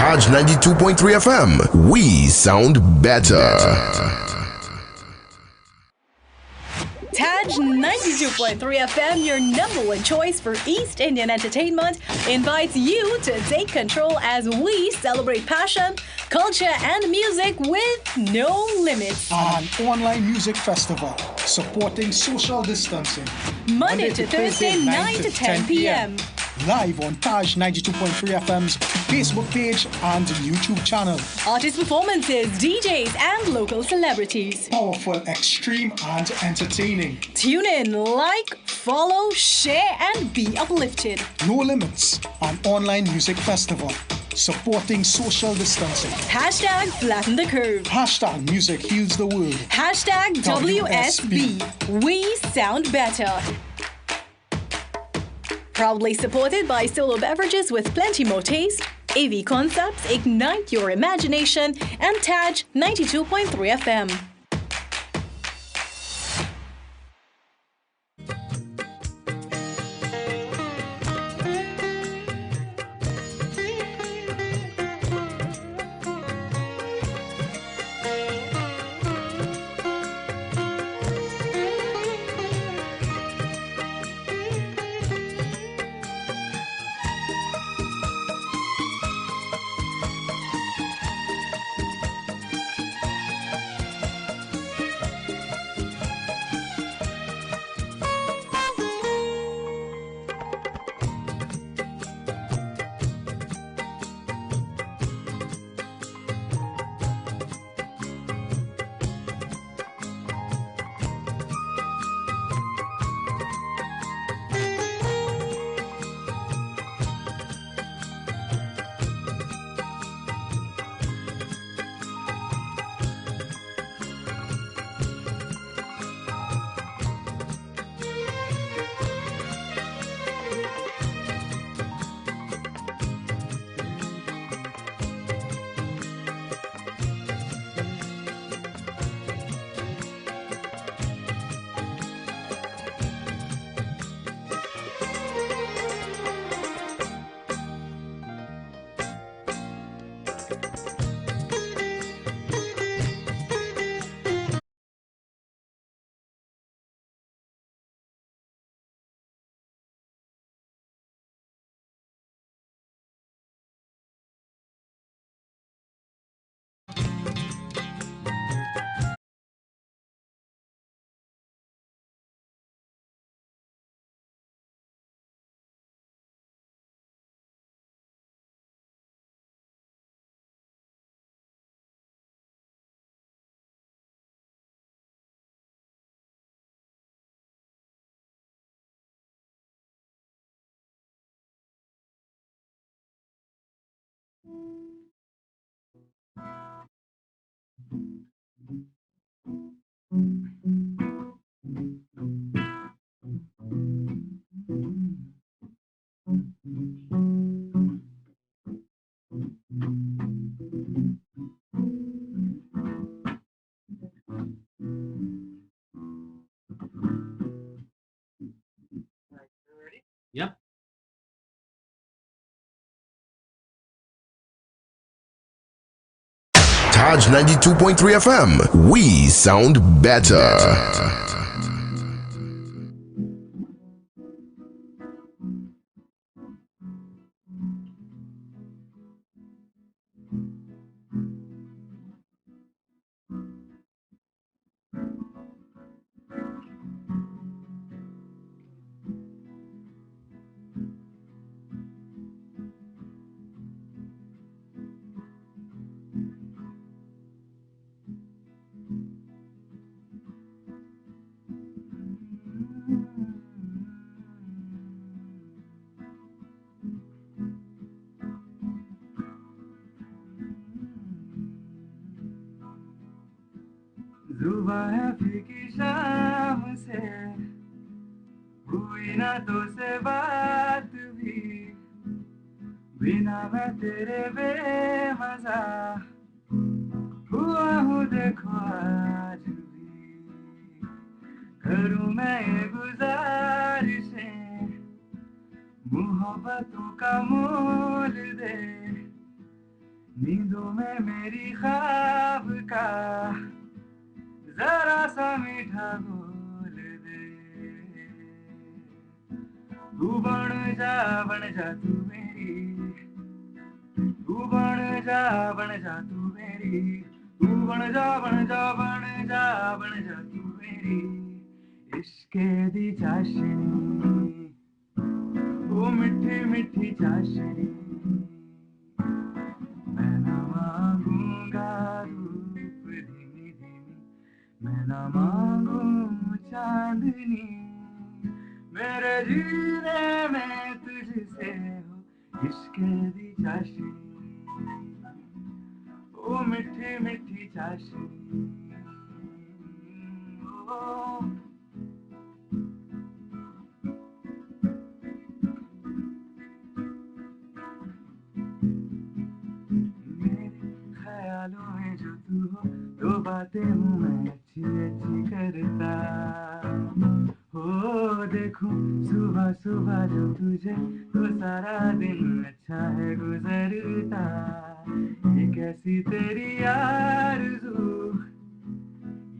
TAJ 92.3 FM. We sound better. TAJ 92.3 FM, your number one choice for East Indian entertainment, invites you to take control as we celebrate passion, culture, and music with no limits. An online music festival supporting social distancing. Monday to Thursday, 9 to 10 p.m. Live on TAJ 92.3 FM's Facebook page and YouTube channel. Artist performances, DJs, and local celebrities. Powerful, extreme, and entertaining. Tune in, like, follow, share, and be uplifted. No Limits, an online music festival supporting social distancing. Hashtag flatten the curve. Hashtag music heals the world. Hashtag WSB. We sound better. Proudly supported by Solo Beverages with plenty more taste, AV Concepts, Ignite Your Imagination, and TAJ 92.3 FM. Yep. TAJ 92.3 FM. We sound better. जुबां है फीकी शाम से हुई ना तो से बात भी बिना मैं तेरे बेमजा हुआ हूँ देखो आज भी करूँ मैं ये गुजारिशें मोहब्बतों का मोल दे नींदों में मेरी ख्वाब का जरा सा मीठा बोल दे तू बन जा तू मेरी तू बन जा तू मेरी तू बन जा तू मेरी इश्क दी चाशनी ओ मिठी मिठी चाशनी मैं ना मांगूंगा धूप धीमी धीमी मैं ना मांगू चांदनी मेरे जीने में तुझसे हो इश्क दी चाशनी ओ मिठी मिठी चाशनी ओ मेरे ख्यालों में जो तू हो दो बातें हूँ मैं अच्छी अच्छी करता हो देखूं सुबह सुबह जो तुझे तो सारा दिन अच्छा है गुजरता ये कैसी तेरी आरज़ू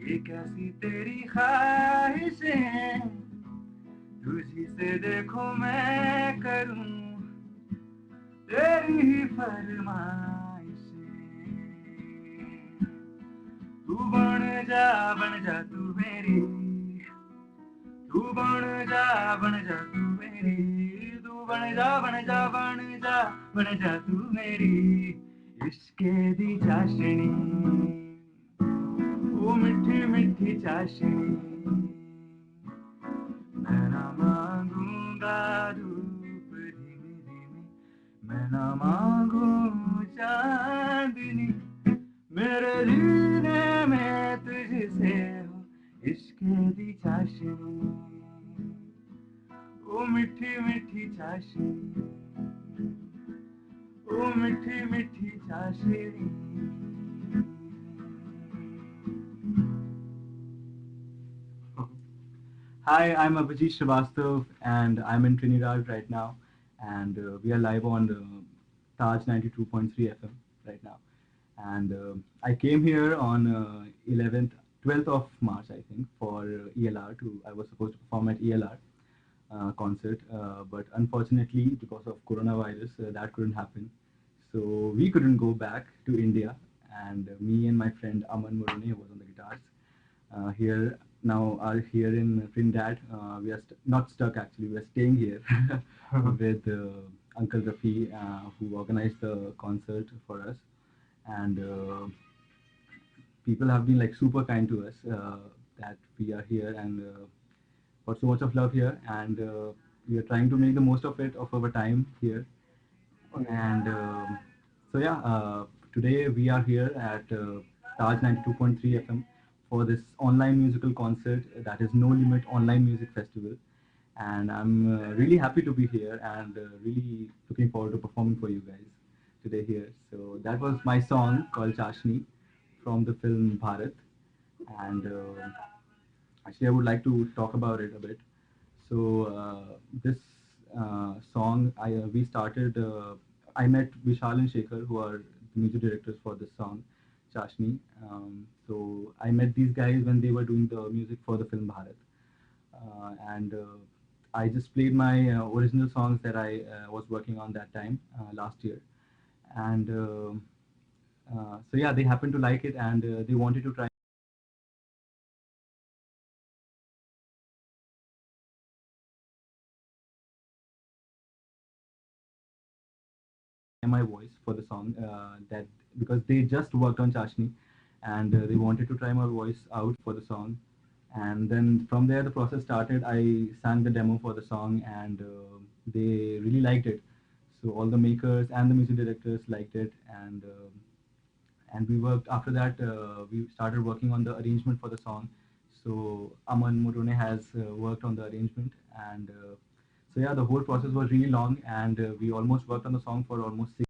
ये कैसी तेरी ख्वाहिशें तुझी से देखो मैं करूं तेरी ही फरमाइशें तू बन जा तू मेरी तू बन जा तू मेरी तू बन जा तू मेरी इश्क दी चाशनी ओ मिठी मिठी चाशनी मैं ना मांगूंगा धूप धीमी धीमी मैं ना मांगू चांदनी मेरे जीने में तुझसे हो इश्क दी चाशनी ओ मिठी मिठी चाशनी ओ मिठी मिठी चाशनी Hi, I'm Abhijit Srivastav and I'm in Trinidad right now and we are live on TAJ 92.3 FM right now and I came here on 12th of March I think for ELR I was supposed to perform at ELR concert but unfortunately because of coronavirus that couldn't happen so we couldn't go back to India and me and my friend Aman Murune was on the guitars here now are here in Trinidad. We are not stuck actually. We are staying here with Uncle Rafi, who organized the concert for us, and people have been like super kind to us that we are here and got so much of love here, and we are trying to make the most of it of our time here, and so yeah, today we are here at TAJ 92.3 FM for this online musical concert that is No Limit Online Music Festival. And I'm really happy to be here and really looking forward to performing for you guys today here. So that was my song called Chashni from the film Bharat. And actually I would like to talk about it a bit. So this song, we started, I met Vishal and Shekhar who are the music directors for this song, Chashni. So I met these guys when they were doing the music for the film Bharat. And I just played my original songs that I was working on that time last year. And so yeah, they happened to like it and they wanted to try my voice for the song that because they just worked on Chashni and they wanted to try my voice out for the song and then from there the process started. I sang the demo for the song and they really liked it, so all the makers and the music directors liked it and we worked after that. We started working on the arrangement for the song, so Aman Murune has worked on the arrangement and so yeah, the whole process was really long and we almost worked on the song for almost 6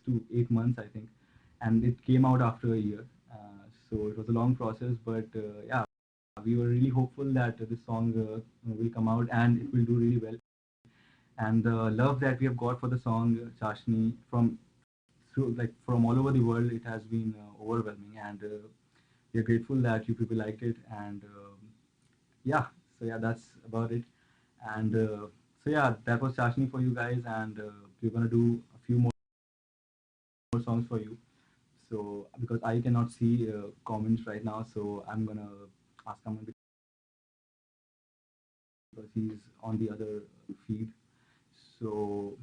to 8 months, I think, and it came out after a year. So it was a long process, but yeah, we were really hopeful that this song will come out and it will do really well. and the love that we have got for the song Chashni from all over the world, it has been overwhelming, and we are grateful that you people liked it, and yeah, so yeah, that's about it, and so yeah, that was Chashni for you guys, and we're gonna do a few more songs for you. So because I cannot see comments right now, so I'm gonna ask Aman because he's on the other feed. So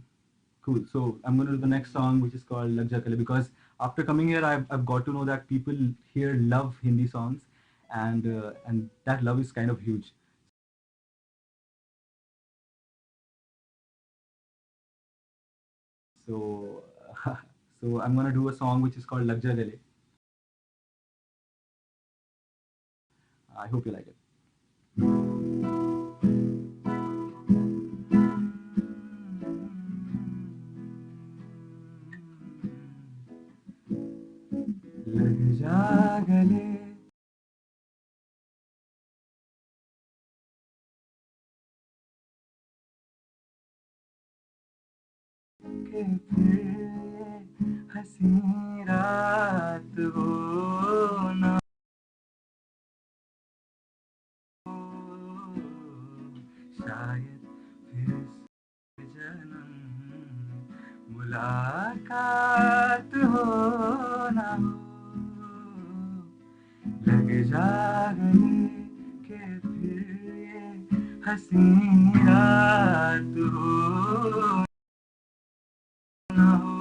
cool. So I'm going to do the next song, which is called Lag Ja Kale, because after coming here, I've got to know that people here love Hindi songs, and that love is kind of huge. So so I'm going to do a song which is called Lag Ja Gale. I hope you like it. लग जा गले के फिर हसी रात हो ना हो, शायद फिर से जन्म मुलाकात हो ना हो, लग जा गले के फिर ये हसी रात हो ना हो,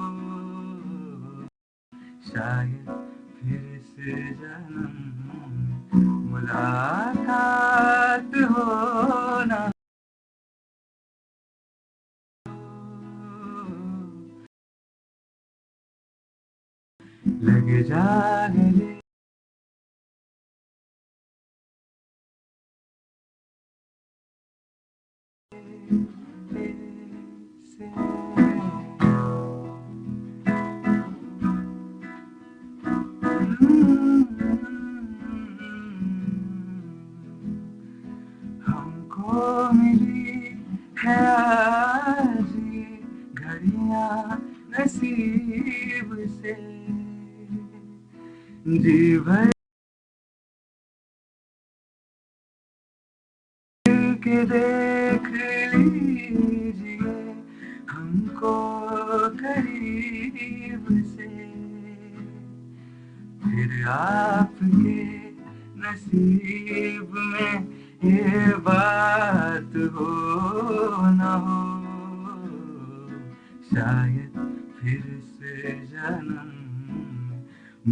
शायद फिर से जन्म मुलाकात हो ना हो, लग जा गले से हमको मिली है आज ये घड़ियां नसीब से जी भर के देख लीजिए हमको करीब से, फिर आपके नसीब में ये बात हो ना हो, शायद फिर से जन्म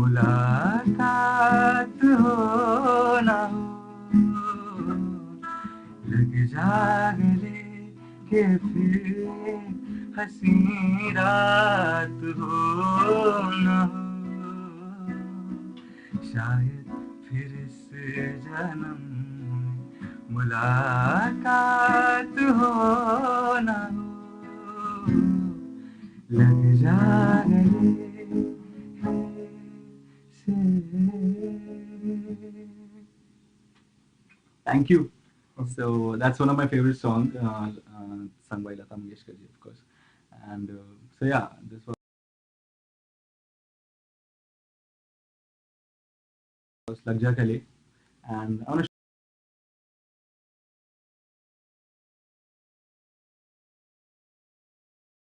मुलाकात हो ना हो, लग जा गले के फिर ये हसी रात हो ना हो, शायद फिर से जन्म मुलाकात हो ना हो, लग जा गले से. Thank you. So that's one of my favorite songs, sung by Lata Mangeshkar ji, of course. And so yeah, this was Lag Ja Kale, and I want to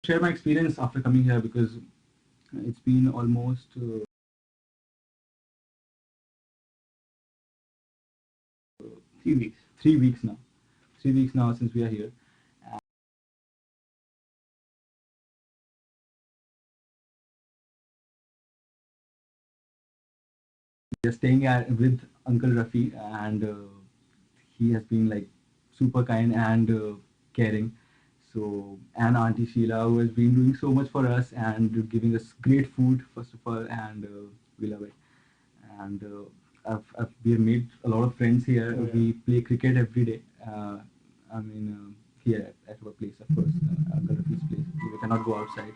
share my experience after coming here because it's been almost 3 weeks. 3 weeks now. 3 weeks now since we are here. We are staying with Uncle Rafi, and he has been like super kind and caring. So, and Auntie Sheila, who has been doing so much for us and giving us great food, first of all, and we love it. And we have made a lot of friends here. Oh, yeah. We play cricket every day. I mean, here at our place, of course, Uncle Rafi's place. We cannot go outside,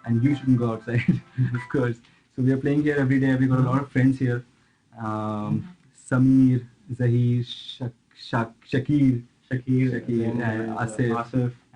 and you shouldn't go outside, of course. So we are playing here every day. We got a lot of friends here. Samir, Zahir, Shakir, and Asif,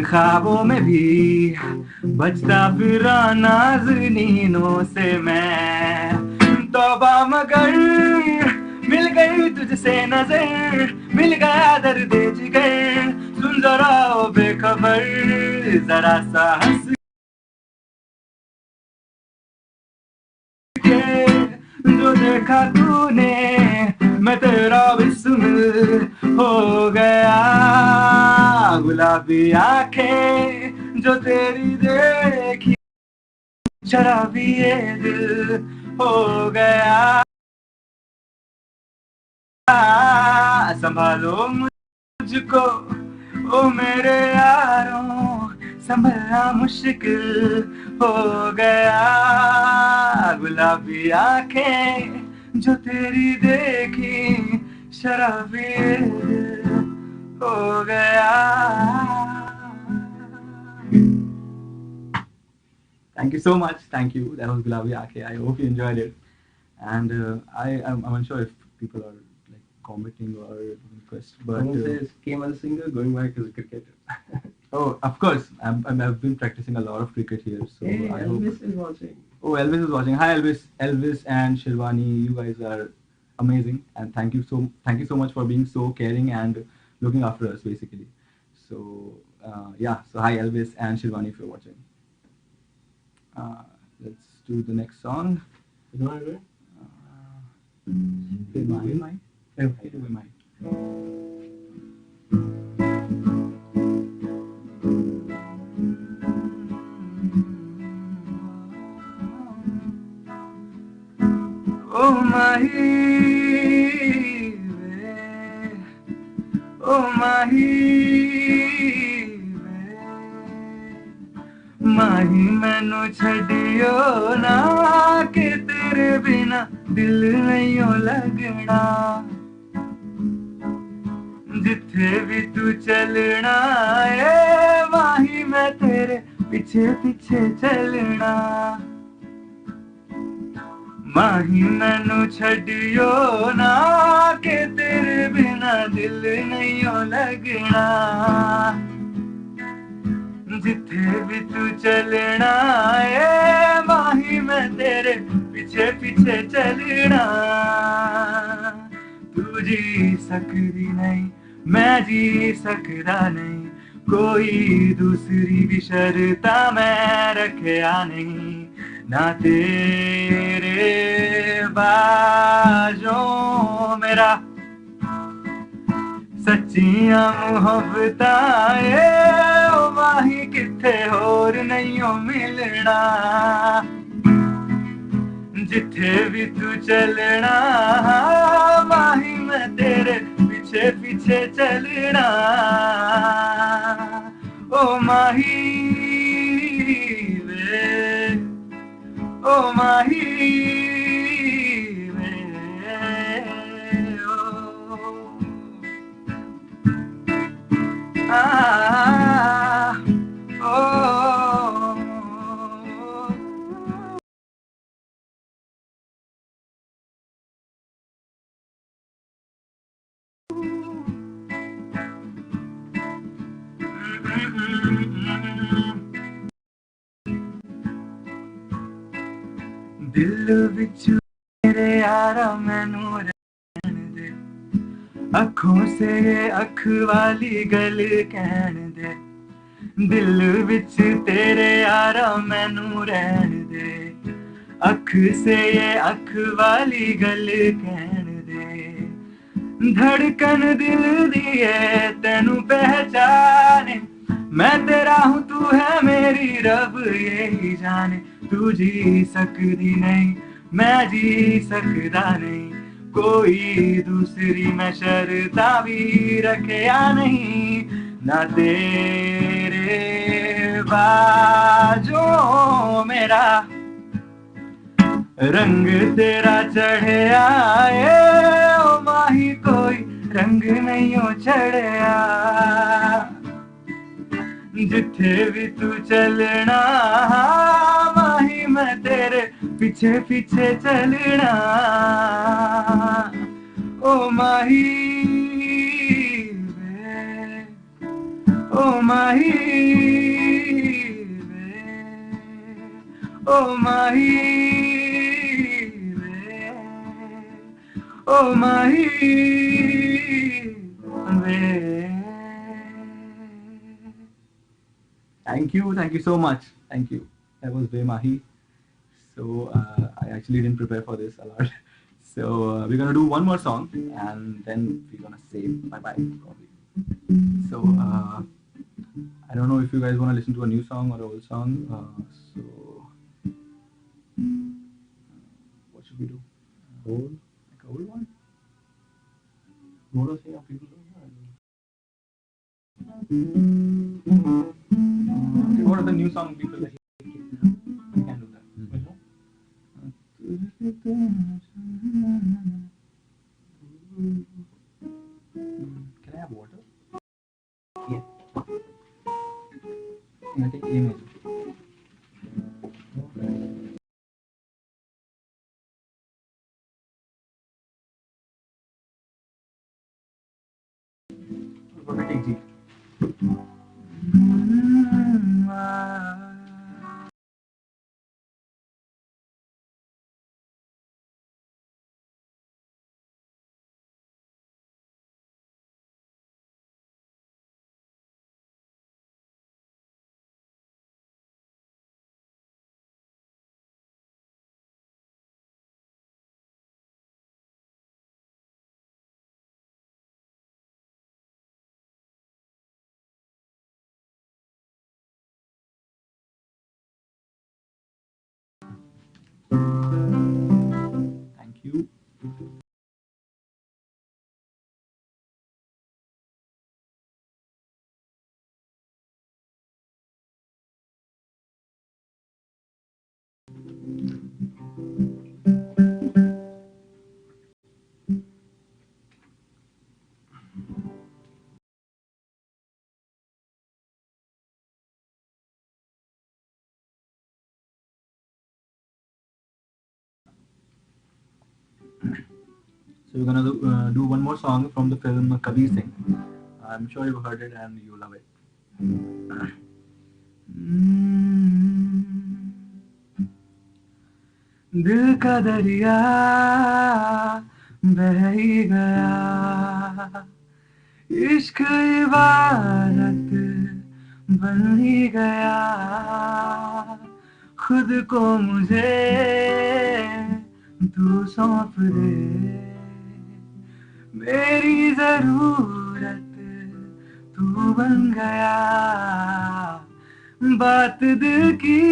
ख्वाबों में भी बचता फिरा नाज़नीनों से मैं। तौबा मगर मिल गई तुझसे नजर, मिल गया दर्द जिगर, सुन जरा ओ बेखबर, जरा सा हंस के जो देखा तूने, मैं तेरा बिस्मिल हो गया। गुलाबी आंखें जो तेरी देखी, शराबी ये दिल हो गया। संभालो मुझको ओ मेरे यारों, संभलना मुश्किल हो गया। गुलाबी आंखें जो तेरी देखी, शराबी हो गया। Thank you so much. Thank you. That was Gulabi Aake. I hope you enjoyed it. And I'm unsure if people are like commenting or request, but Someone says came as a singer, going back as a cricketer. oh, of course, I've been practicing a lot of cricket here, so Hey, I hope. Elvis is watching. Oh, Elvis is watching. Hi, Elvis. Elvis and Shirvani, you guys are amazing, and thank you so much for being so caring and looking after us, basically. So yeah, so hi, Elvis and Shirvani, if you're watching. Let's do the next song. You want to do it? Mine. Okay. Mine. Oh mahi ve, oh mahi ve, mahi mainu chhadiyo na ke tere bina dil nahi lagna, जिथे भी तू चलना है माही मैं तेरे पीछे पीछे चलना। माही मैनू छड़ियो ना के तेरे बिना दिल नहीं लगना, जिथे भी तू चलना है माही मैं तेरे पीछे पीछे चलना। तू जी सकदी नहीं, मैं जी सकदा नहीं, कोई दूसरी भी शर्ता मैं रखया नहीं, ना तेरे बाजों मेरा सच्चियां मुहब्बतां ओ माही किथे होर नहीं हो मिलना, जिथे भी तू चलना माही मैं तेरे पीछे पीछे चलना। ओ माही वे, ओ माही वे, दिल विच मेरे यारा मैनू रहन दे, अखों से ये अख वाली गल कहन दे, दिल विच तेरे यारा मैनू रहन दे, अख से ये अख वाली गल कहन दे, धड़कन दिल दी है तेनू पहचाने, मैं तेरा हूँ तू है मेरी रब यही जाने, तू जी सकदी नहीं मैं जी सकदा नहीं, कोई दूसरी मैं शर्ता भी रखया नहीं, ना तेरे बाजों मेरा रंग तेरा चढ़या ओ माही कोई रंग नहीं हो चढ़या, जिथे भी तू चलना माही मैं तेरे पीछे पीछे चलना। ओ माही वे, ओ Mahi, oh Mahi, oh Mahi, Thank you so much. Thank you. That was Ve Mahi. So I actually didn't prepare for this a lot. So we're gonna do one more song and then we're gonna say bye bye probably. So I don't know if you guys wanna listen to a new song or an old song. So what should we do? Old? Like an old one? What are saying people? Okay, what are the new song people like? We can do that. Can I have water? Yeah. I take A major. What do I take G? Thank you. So we're gonna do one more song from the film Kabir Singh. I'm sure you've heard it and you love it. दिल का दरिया बह ही गया, इश्क इबादत बन ही गया, खुद को मुझे तू सौंप दे, मेरी जरूरत तू बन गया, बात दिल की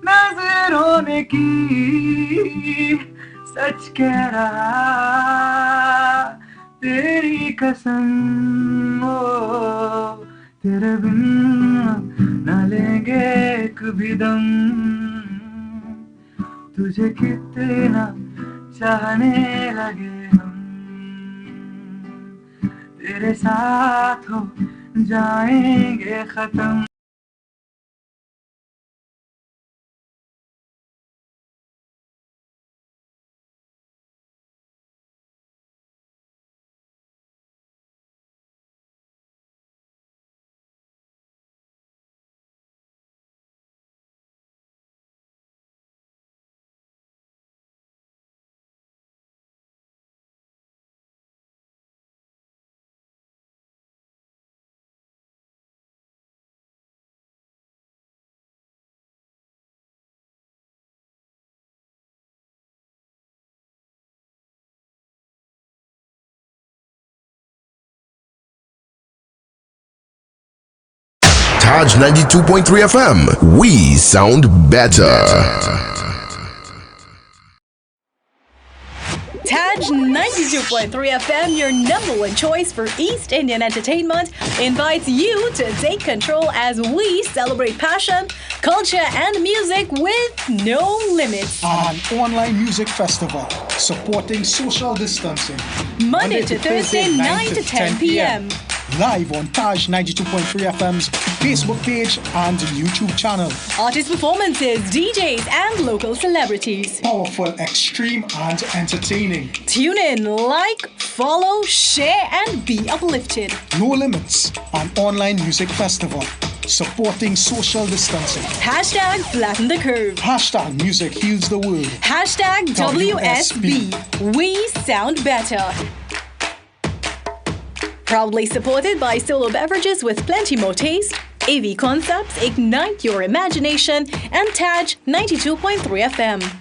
नजरों ने की, सच कह रहा तेरी कसम, ओ तेरे बिन न लेंगे एक भी दम, तुझे कितना चाहने लगे हम, तेरे साथ हो जाएंगे खत्म. TAJ 92.3 FM. We sound better. TAJ 92.3 FM, your number one choice for East Indian entertainment, invites you to take control as we celebrate passion, culture, and music with no limits. An online music festival supporting social distancing. Monday to Thursday, 9 to 10 p.m. Live on TAJ 92.3 FM's Facebook page and YouTube channel. Artist performances, DJs, and local celebrities. Powerful, extreme, and entertaining. Tune in, like, follow, share, and be uplifted. No Limits, an online music festival. Supporting social distancing. Hashtag flatten the curve. Hashtag music heals the world. Hashtag WSB. We sound better. Proudly supported by Solo Beverages with plenty more taste, AV Concepts, Ignite Your Imagination, and TAJ 92.3 FM.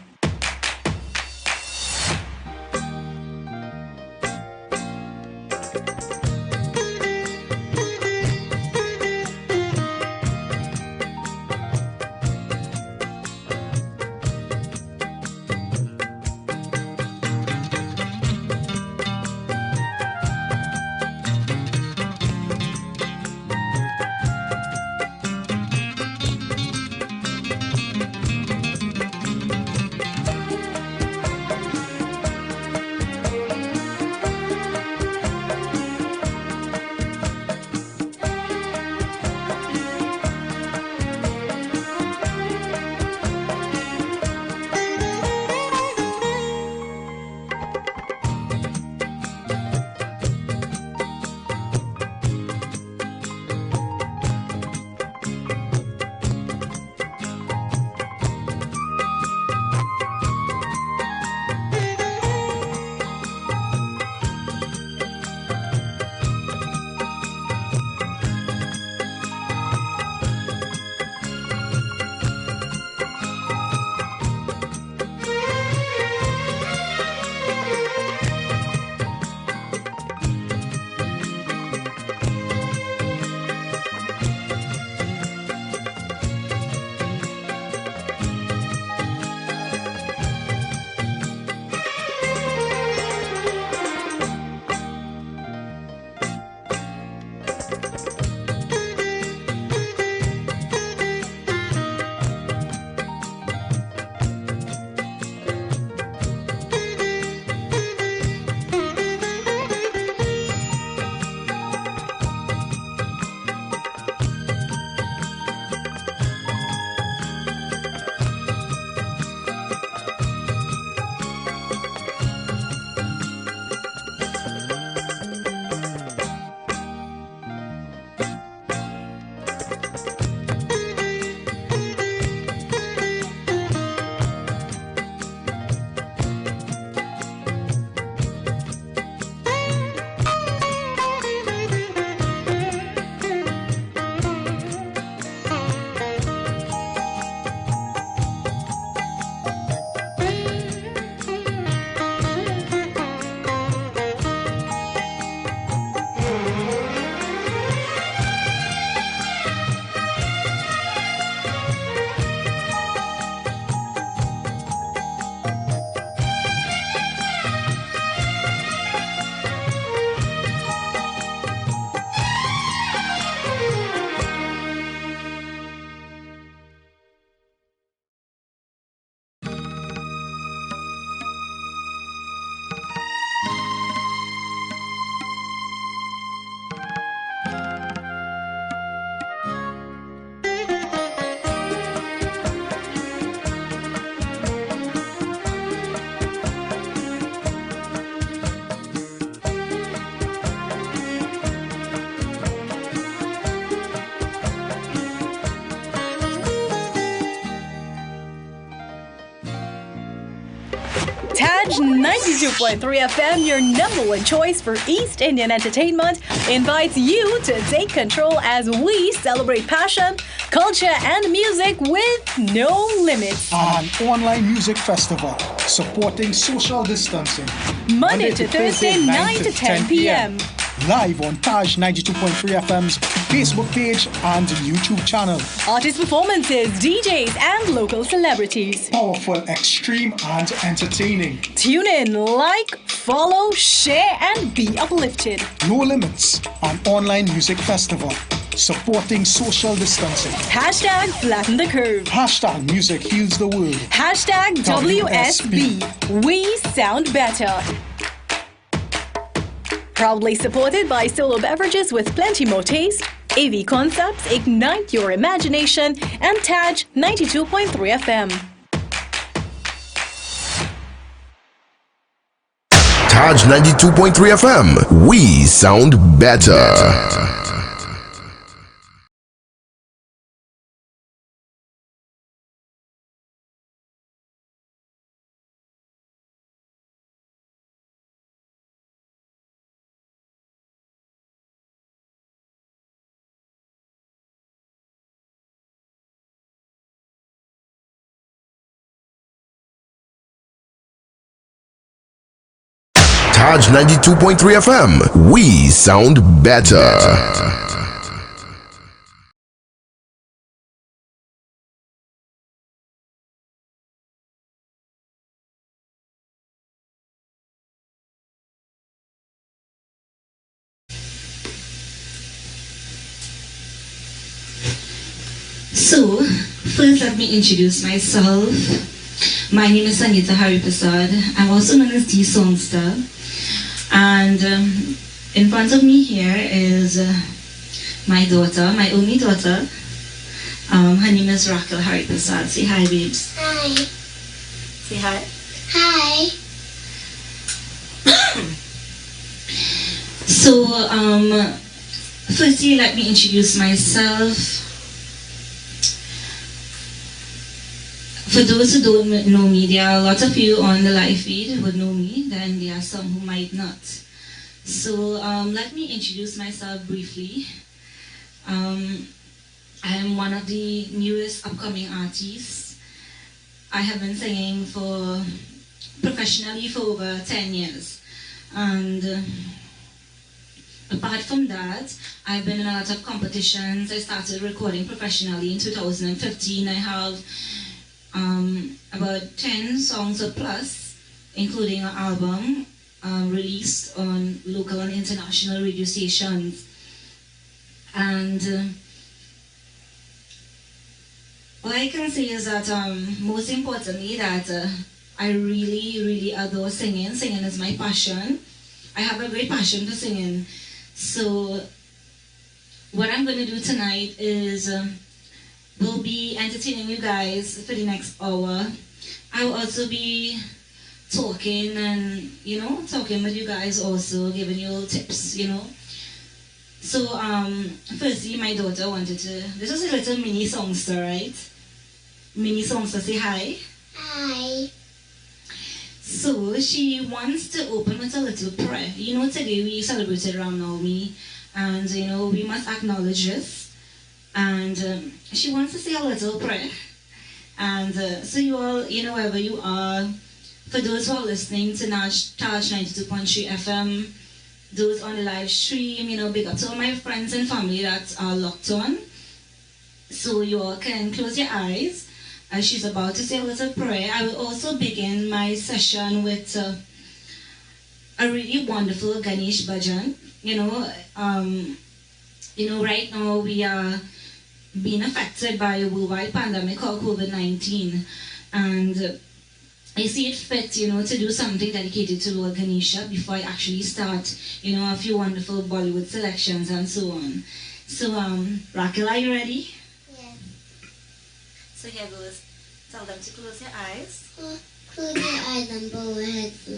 TAJ 92.3 FM, your number one choice for East Indian entertainment, invites you to take control as we celebrate passion, culture, and music with no limits. An online music festival supporting social distancing. Monday to Thursday, 9 to 10 p.m. Live on TAJ 92.3 FM's Facebook page and YouTube channel. Artist performances, DJs, and local celebrities. Powerful, extreme, and entertaining. Tune in, like, follow, share, and be uplifted. No Limits, an online music festival supporting social distancing. Hashtag flatten the curve. Hashtag music heals the world. Hashtag WSB. We sound better. Proudly supported by Solo Beverages with plenty more taste, AV Concepts, ignite your imagination, and TAJ 92.3 FM. TAJ 92.3 FM. We sound better. TAJ 92.3 FM. We sound better. So, first let me introduce myself. My name is Sangeeta. I'm also known as the Songstar. And in front of me here is my daughter, my only daughter. Her name is Raquel Haripasad. Say hi, babes. Hi. Say hi. Hi. So, firstly, let me introduce myself. For those who don't know me, there are a lot of you on the live feed who would know me, then there are some who might not. So let me introduce myself briefly. I am one of the newest upcoming artists. I have been singing professionally for over 10 years. And apart from that, I've been in a lot of competitions. I started recording professionally in 2015. I have about 10 songs or plus, including an album released on local and international radio stations. And what I can say is that most importantly that I really adore singing. Singing is my passion. I have a great passion for singing. So what I'm going to do tonight is we'll be entertaining you guys for the next hour. I will also be talking and, talking with you guys also, giving you tips, So, firstly, my daughter wanted to, this is a little mini songster, right? Mini songster, say hi. Hi. So, she wants to open with a little prayer. Today we celebrated Ram Navami, and, we must acknowledge this. And she wants to say a little prayer. And so you all, wherever you are, for those who are listening to TAJ 92.3 FM, those on the live stream, big up to all my friends and family that are locked on. So you all can close your eyes as she's about to say a little prayer. I will also begin my session with a really wonderful Ganesh bhajan. Right now we are being affected by a worldwide pandemic called COVID-19, and I see it fit, to do something dedicated to Lord Ganesha before I actually start, a few wonderful Bollywood selections and so on. So, Raquel, are you ready? Yes. So here goes. Tell them to close your eyes. Close your eyes and bow your head so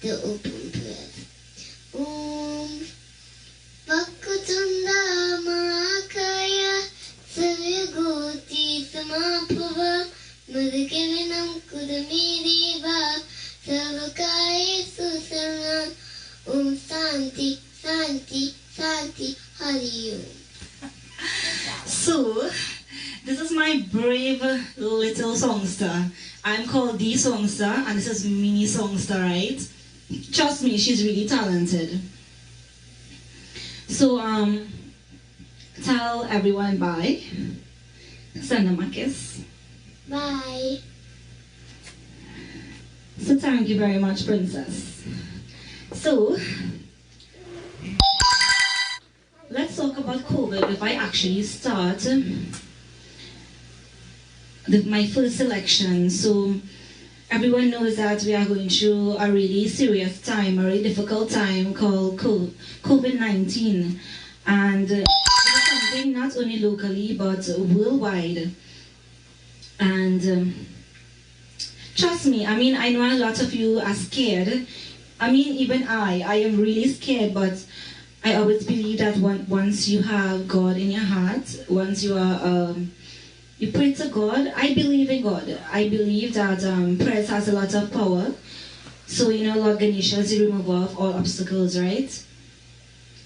you open prayer. Vakutunda Mahakaya Sarvagoti Samapava Mudhakivinam Kudamiriva Sarvakaya Susaram Om Santi Santi Santi Hari Om. So, this is my brave little songster. I'm called the Songstar, and this is mini Songstar, right? Trust me, she's really talented. So, tell everyone bye. Send them a kiss. Bye. So, thank you very much, Princess. So, let's talk about COVID before I actually start my first selection. So, everyone knows that we are going through a really serious time, a really difficult time called COVID-19. And it is something not only locally but worldwide. And trust me, I mean, I know a lot of you are scared. I mean, even I am really scared, but I always believe that once you have God in your heart, once you are, you pray to God, I believe in God. I believe that prayer has a lot of power. So, Lord Ganesha is the remover of all obstacles, right?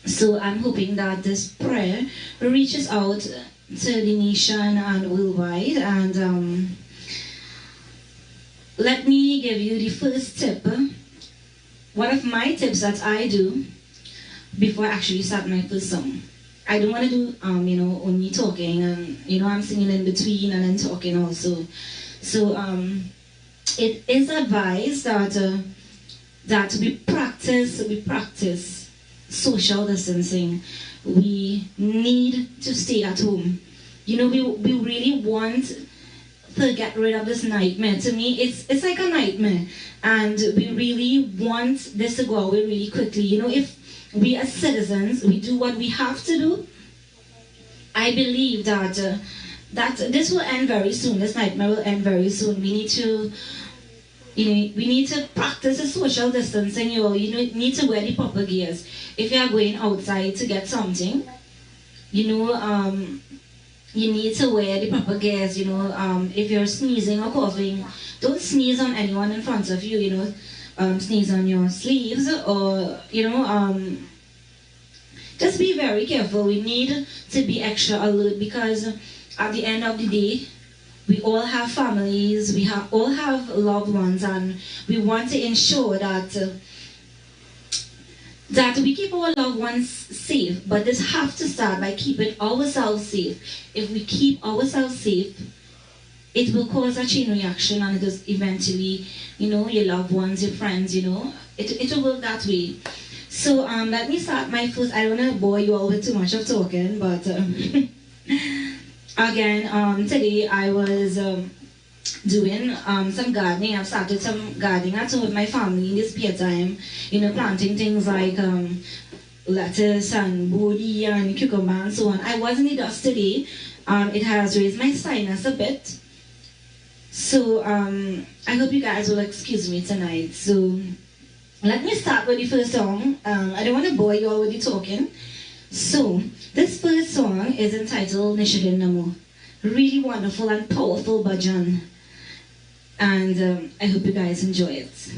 So I'm hoping that this prayer reaches out to the nation and worldwide. And let me give you the first tip. One of my tips that I do before I actually start my first song. I don't want to do, only talking, and, I'm singing in between and then talking also. So it is advised that we practice social distancing. We need to stay at home. We really want to get rid of this nightmare. To me, it's like a nightmare, and we really want this to go away really quickly. If we as citizens, we do what we have to do, I believe that this will end very soon. This nightmare will end very soon. We need to, we need to practice the social distancing. You need to wear the proper gears. If you are going outside to get something, you need to wear the proper gears. If you're sneezing or coughing, don't sneeze on anyone in front of you. Sneeze on your sleeves, or just be very careful. We need to be extra alert, because at the end of the day, we all have families, all have loved ones, and we want to ensure that we keep our loved ones safe. But this has to start by keeping ourselves safe. If we keep ourselves safe, it will cause a chain reaction, and it is eventually, your loved ones, your friends, it will work that way. So let me start my first. I don't want to bore you all with too much of talking, but again, today I was doing some gardening. I've started some gardening at home with my family in this spare time, planting things like lettuce and bodi and cucumber and so on. I was in the dust today. It has raised my sinus a bit. So I hope you guys will excuse me tonight. So let me start with the first song. I don't want to bore you all with the talking. So this first song is entitled Nishadin Namo. Really wonderful and powerful bhajan. And I hope you guys enjoy it.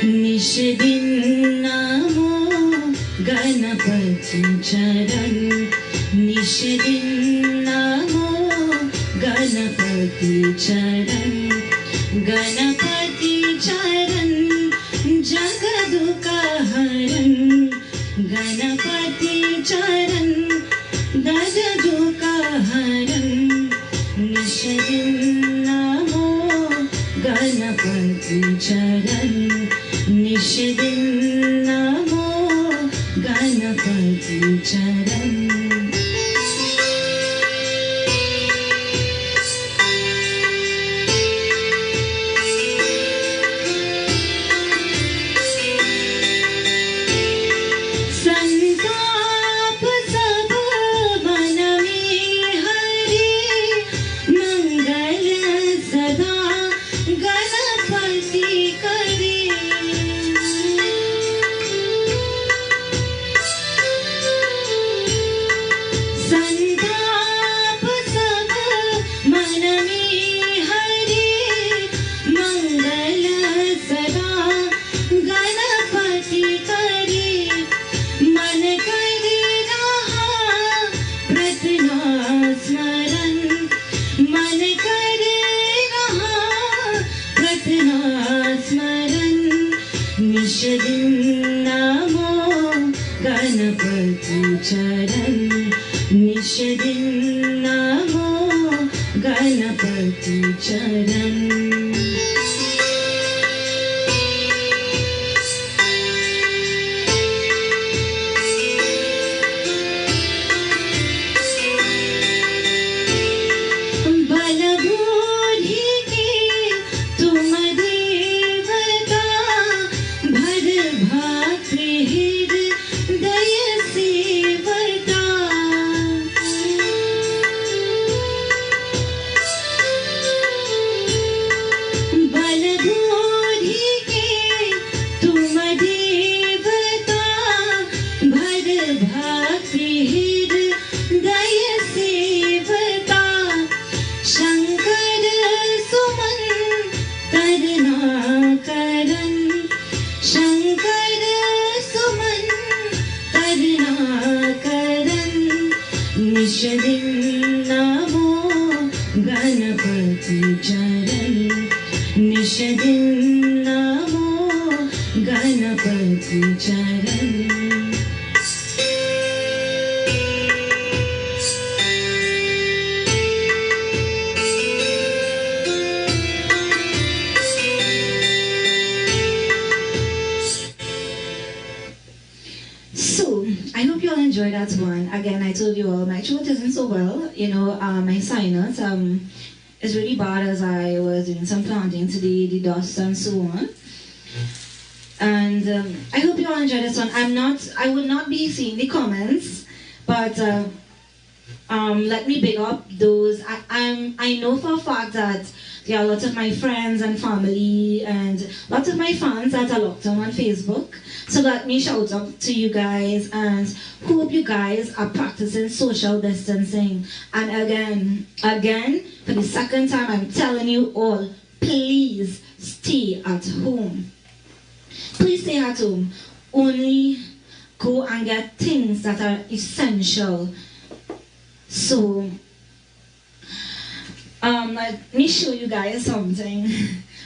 Nishadin Namo Ganapati Charan. Nishadin Namo Ganapati Charan. Ganapati Charan Jagaduka Haran. Ganapati Charan Jagaduka Haran. Nishadin Namo Ganapati Charan. Nishadin Namo Ganapati Charan. Nishadin Namo Ganapati Charan. Nishadin Namo Ganapati Charan. निषदिन नमो गणपति चरण निषदिन नमो गणपति चरण So, I hope you all enjoyed that one. Again, I told you all, my throat isn't so well. My sinus is really bad as I was doing some planting today, the dust and so on. And I hope you all enjoyed this one. I will not be seeing the comments, but let me big up those. I know for a fact that there are lots of my friends and family and lots of my fans that are locked on Facebook. So let me shout out to you guys and hope you guys are practicing social distancing. And again, for the second time, I'm telling you all, please stay at home. Please stay at home. Only go and get things that are essential. So, let me show you guys something.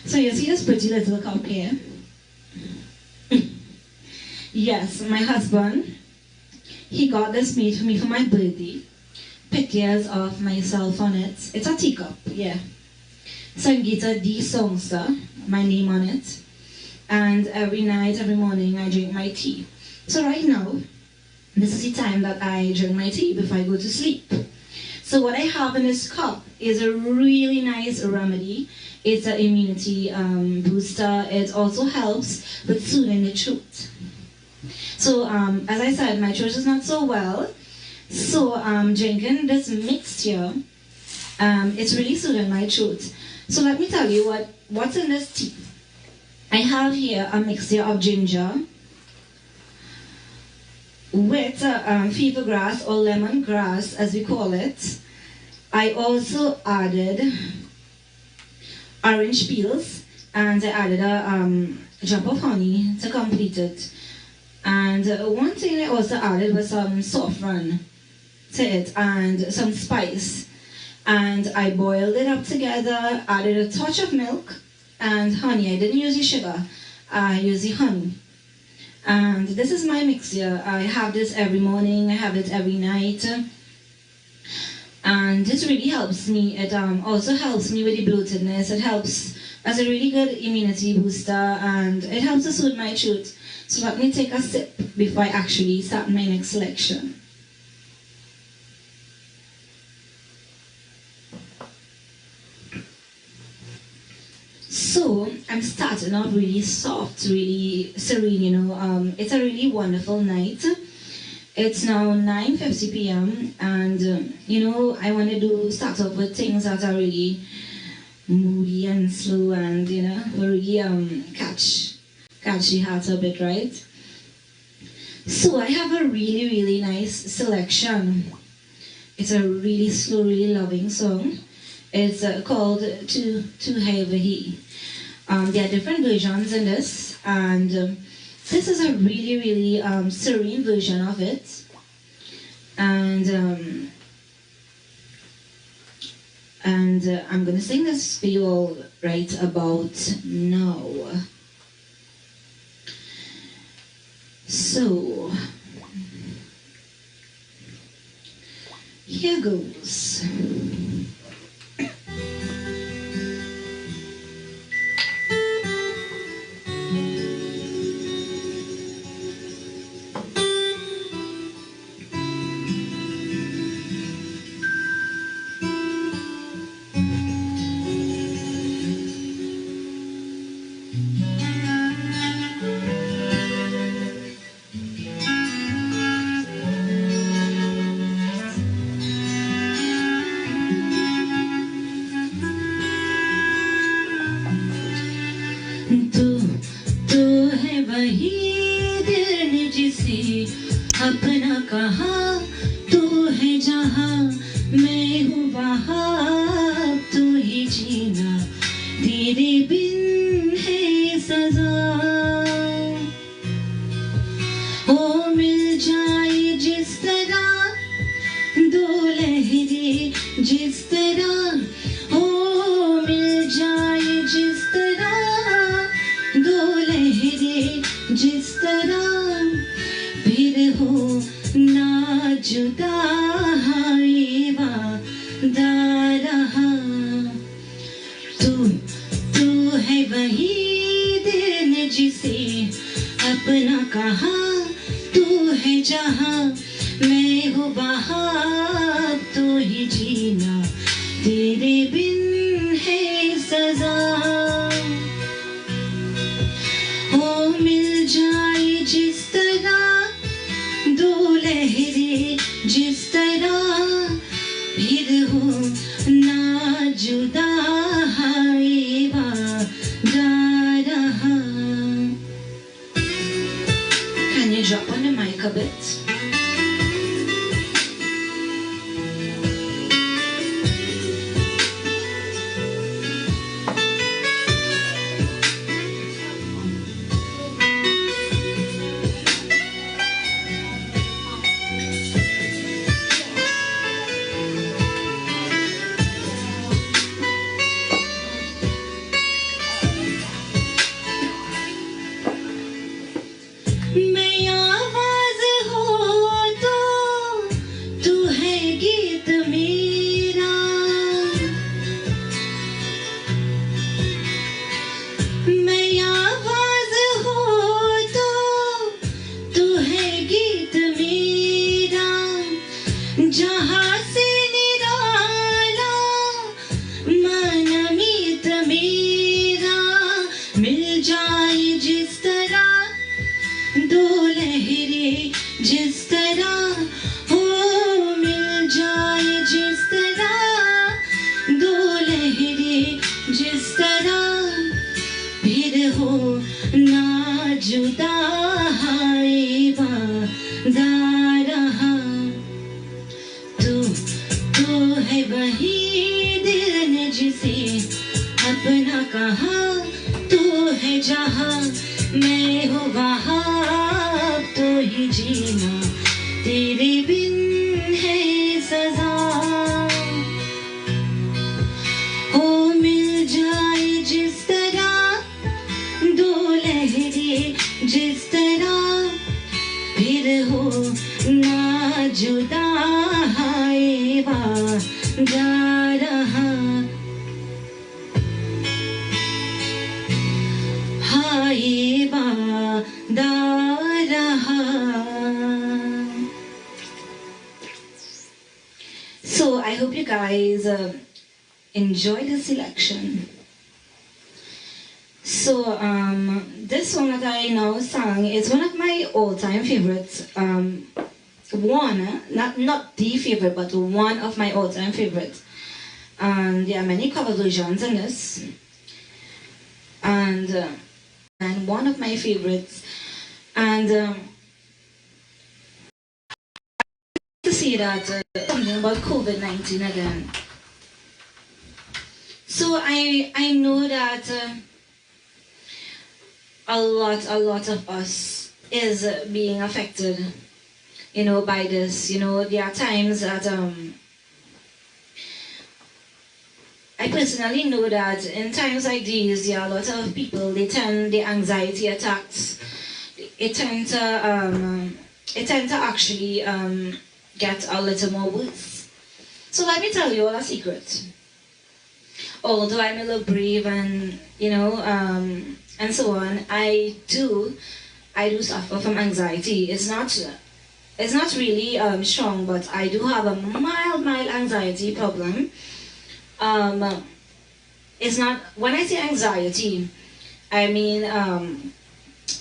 So you see this pretty little cup here? Yes, my husband, he got this made for me for my birthday. Pictures of myself on it. It's a teacup, yeah. Sangeeta the Songstar, my name on it. And every night, every morning, I drink my tea. So right now, this is the time that I drink my tea before I go to sleep. So what I have in this cup is a really nice remedy. It's an immunity booster. It also helps with soothing the throat. So as I said, my throat is not so well. So I'm drinking this mixture. It's really soothing my throat. So let me tell you what's in this tea. I have here a mixture of ginger with fever grass or lemongrass, as we call it. I also added orange peels, and I added a drop of honey to complete it. And one thing I also added was some saffron to it and some spice. And I boiled it up together, added a touch of milk and honey. I didn't use the sugar, I used the honey. And this is my mixture. I have this every morning, I have it every night. And this really helps me. It also helps me with the bloatedness. It helps as a really good immunity booster, and it helps to soothe my throat. So let me take a sip before I actually start my next selection. So I'm starting off really soft, really serene, it's a really wonderful night. It's now 9:50 p.m. and I want to start off with things that are really moody and slow and really catch the heart a bit, right? So I have a really, really nice selection. It's a really slow, really loving song. It's called To Have He. There are different versions in this, and this is a really, really serene version of it. And I'm gonna sing this for you all right about now. So here goes. अपना कहा तू है जहां मैं हूँ वहां तू ही जीना तेरे बिन है सजा ओ मिल जाए जिस तरह दो जिस तरह हो मिल जाए जिस तरह दो लहरें जिस तरह फिर हो ना जुदा हाय वादा रहा तू है वही दिल ने जिसे अपना कहा तू है जहाँ मैं हूँ वहाँ तो ही जीना तेरे बिन है सजा हो मिल जाए जिस तरह दो लहरें जिस तरह फिर हो ना जुदा हाय वादा रहा. Can you drop on the mic a bit? मैं आवाज हो तो तू है गीत मेरा मैं आवाज हो तो तू है गीत मेरा जहाँ से निराला मनमीत मेरा मिल जाए जिस तरह दो लहरें जिस तरह हो मिल जाए जिस तरह दो लहरें जिस तरह फिर हो ना जुदा हाय वादा रहा तू है वही दिल ने जिसे अपना कहा तू है जहाँ मैं हूँ वहाँ तो ही जीना तेरे बिन है सजा हो मिल जाए जिस तरह दो लहरें जिस तरह फिर हो ना जुदा हाय वादा रहा हाय वादा रहा. So I hope you guys enjoy the selection. So this song that I now sang is one of my all-time favorites. Not the favorite, but one of my all-time favorites. And there are many cover versions in this. And one of my favorites. And to see that something about COVID-19 again. So I know that a lot of us is being affected, by this. There are times that I personally know that in times like these, there are a lot of people, the anxiety attacks, it tend to actually get a little more worse. So let me tell you all a secret. Although I'm a little brave and, and so on, I do suffer from anxiety. It's not really strong, but I do have a mild anxiety problem. It's not, when I say anxiety, I mean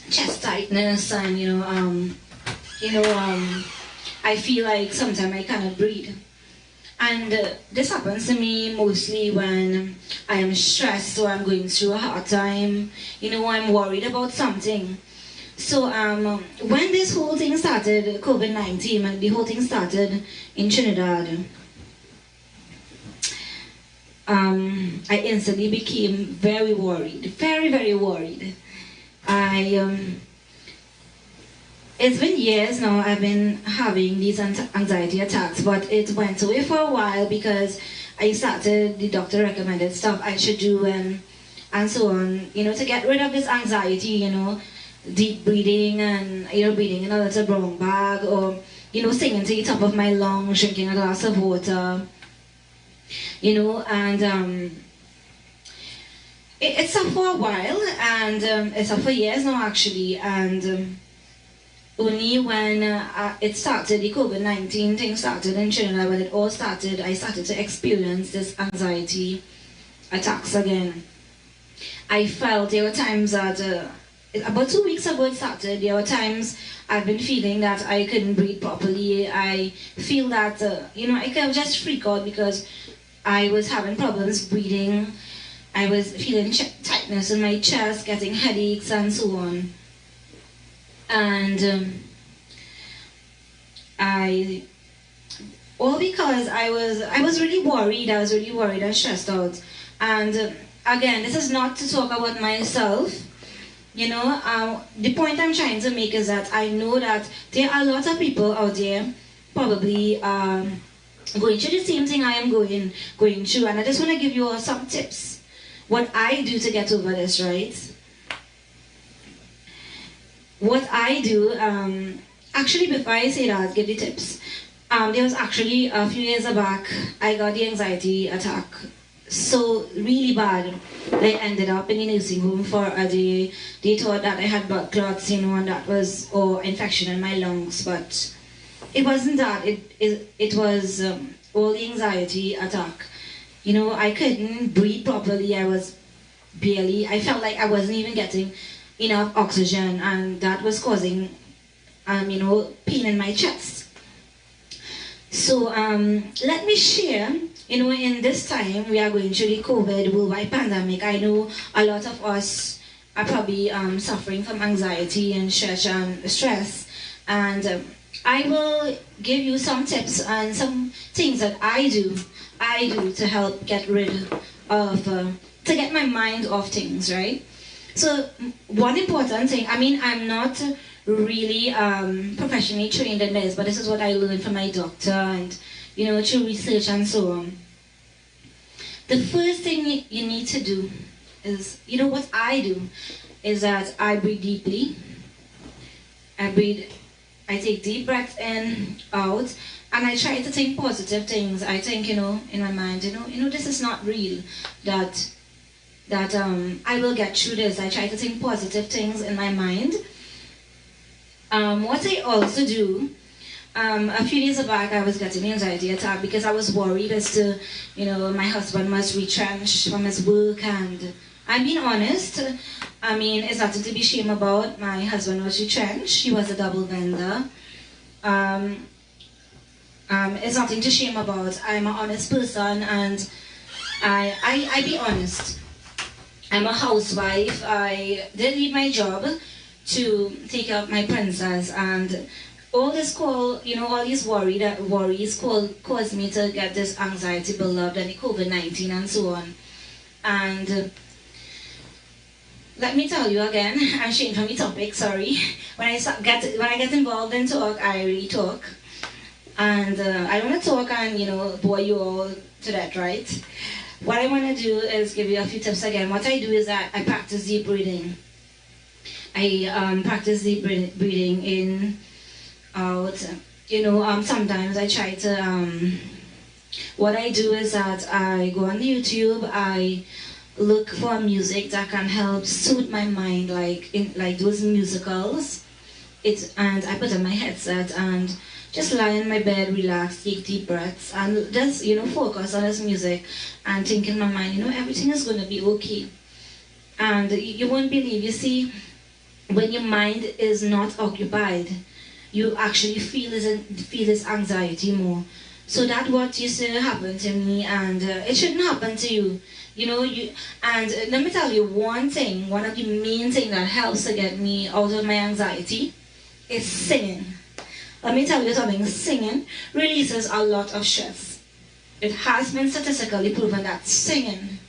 chest tightness and I feel like sometimes I cannot breathe. And this happens to me mostly when I am stressed or I'm going through a hard time, I'm worried about something. So when this whole thing started, COVID-19, and the whole thing started in Trinidad, I instantly became very worried, very, very worried. It's been years now I've been having these anxiety attacks, but it went away for a while because I started, the doctor recommended stuff I should do and so on, to get rid of this anxiety, deep breathing and, breathing in a little brown bag, or, singing to the top of my lungs, drinking a glass of water, and it's up for a while, and it's up for years now actually, and only when it started, the COVID-19 thing started in Trinidad, when it all started, I started to experience this anxiety attacks again. I felt there were times that, about 2 weeks ago it started, there were times I've been feeling that I couldn't breathe properly. I feel that, I could just freak out because I was having problems breathing. I was feeling tightness in my chest, getting headaches and so on. And all because I was really worried. I was really worried and stressed out. And again, this is not to talk about myself. The point I'm trying to make is that I know that there are a lot of people out there probably going through the same thing I am going through, and I just want to give you all some tips. What I do to get over this, right? What I do, actually before I say that, give the tips. There was actually a few years back, I got the anxiety attack so really bad. I ended up in the nursing home for a day. They thought that I had blood clots, and that was, or infection in my lungs, but it wasn't that. It was all the anxiety attack. I couldn't breathe properly. I felt like I wasn't even getting enough oxygen, and that was causing, pain in my chest. So let me share, in this time we are going through the COVID worldwide pandemic. I know a lot of us are probably suffering from anxiety and stress, and I will give you some tips and some things that I do to help get rid of, to get my mind off things, right? So one important thing, I'm not really professionally trained in this, but this is what I learned from my doctor and, through research and so on. The first thing you need to do is, what I do is that I breathe deeply. I take deep breaths in, out, and I try to think positive things. I think, in my mind, this is not real, that I will get through this. I try to think positive things in my mind. What I also do, a few days back I was getting an anxiety attack because I was worried as to, my husband was retrenched from his work, and I'm being honest. It's nothing to be ashamed about. My husband was retrenched. He was a double vendor. It's nothing to shame about. I'm an honest person, and I be honest. I'm a housewife. I did leave my job to take care of my princess, and all this all these worries caused me to get this anxiety build up, and the COVID-19 and so on. And let me tell you again, I'm changing from the topic, sorry. When I get involved in talk, I really talk. And I don't want to talk and, bore you all to that, right? What I want to do is give you a few tips again. What I do is that I practice deep breathing. I practice deep breathing in, out. Sometimes I try to, what I do is that I go on YouTube, I look for music that can help soothe my mind, like those musicals. And I put on my headset and just lie in my bed, relax, take deep breaths, and just focus on this music and think in my mind, everything is going to be okay. And you won't believe, you see, when your mind is not occupied, you actually feel this anxiety more. So that's what used to happen to me, and it shouldn't happen to you. And let me tell you one of the main things that helps to get me out of my anxiety is singing. Let me tell you something, singing releases a lot of stress. It has been statistically proven that singing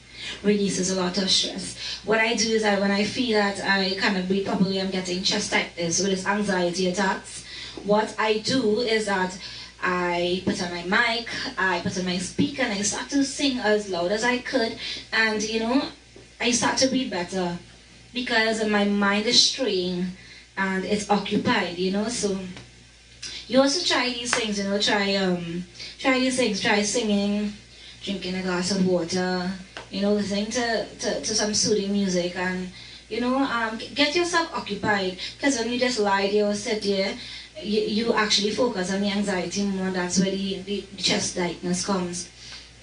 releases a lot of stress. What I do is that when I feel that I cannot breathe properly, I'm getting chest tightness with this anxiety attacks, what I do is that I put on my mic, I put on my speaker, and I start to sing as loud as I could. And I start to breathe better because my mind is straying and it's occupied. So you also try these things. Try these things. Try singing, drinking a glass of water. Listening to some soothing music, and get yourself occupied. Because when you just lie there or sit there, you actually focus on the anxiety more. That's where the chest tightness comes.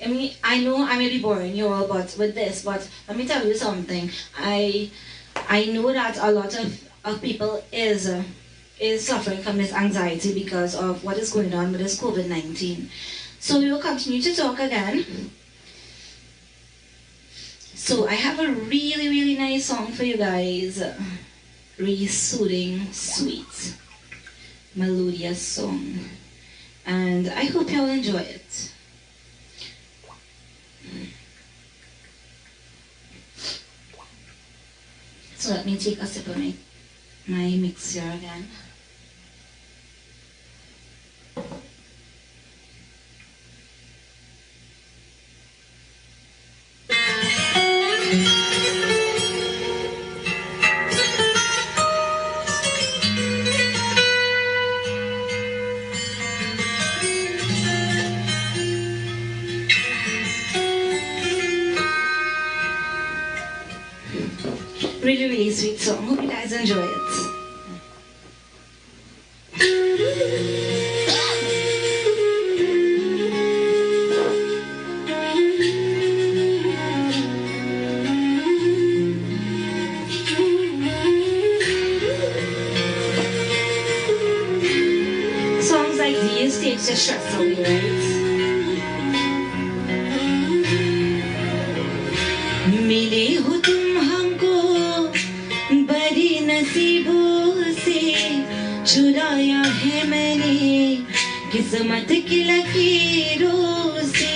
I mean, I know I may be boring you all but let me tell you something. I know that a lot of people is suffering from this anxiety because of what is going on with this COVID-19. So we will continue to talk again. So I have a really, really nice song for you guys. Really soothing, sweet, melodious song. And I hope you'll enjoy it. So let me take a sip of my mixer again. Really, really sweet song. Hope you guys enjoy it. Songs like these takes the stress away, right? मिले हो तुम हमको बड़ी नसीबों से चुराया है मैंने किस्मत की लकीरों से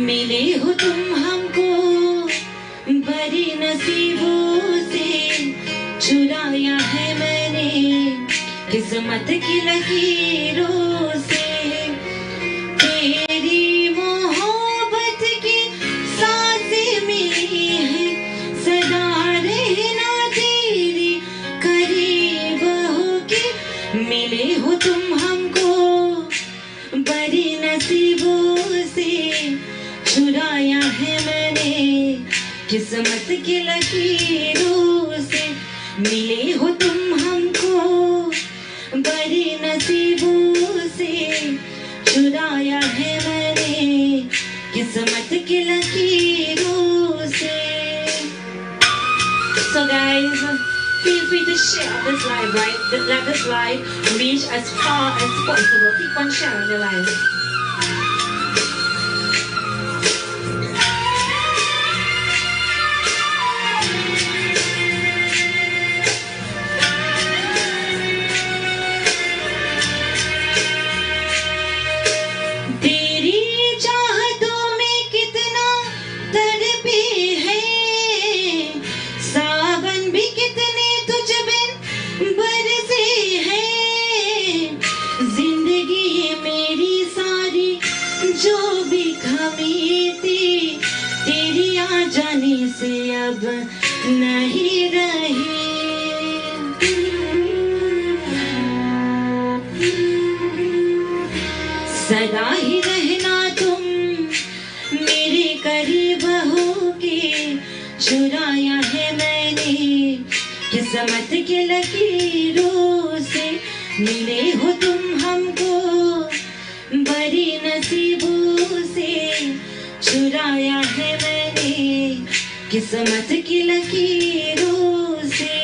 मिले हो तुम हमको बड़ी नसीबों से चुराया है मैंने किस्मत की लकीरों से तेरी मोहब्बत की सांसें मिली है सदा रहना तेरी करीब होके मिले हो तुम हमको बड़ी नसीबों से चुराया है मैंने किस्मत की लकीरों से मिले हो तुम हमको बड़ी नसीबों से चुराया है मैंने किस्मत की लकीरों से. So guys, feel free to share this live, right? Let this live reach as far as possible. Keep on sharing the live. से अब नहीं रही सदा ही रहना तुम मेरे करीब होके चुराया है मैंने किस्मत के लकीरों से मिले हो तुम हमको बड़ी नसीबों से चुराया है मैंने किस्मत की लकीरों से.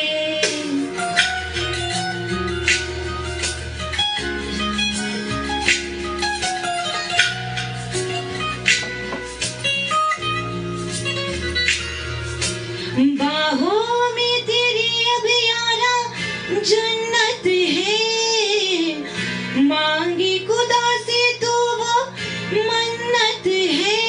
बाहों में तेरी अब यारा जन्नत है मांगी खुदा से तो वो मन्नत है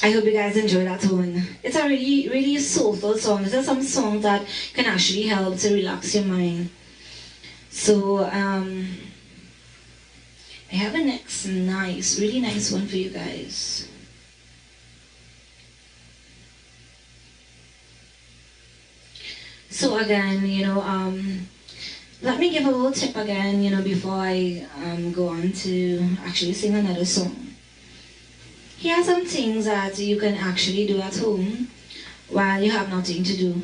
I hope you guys enjoy that one. It's a really, really soulful song. These are some songs that can actually help to relax your mind. So, I have a next really nice one for you guys. So again, let me give a little tip again, before I go on to actually sing another song. Here are some things that you can actually do at home while you have nothing to do.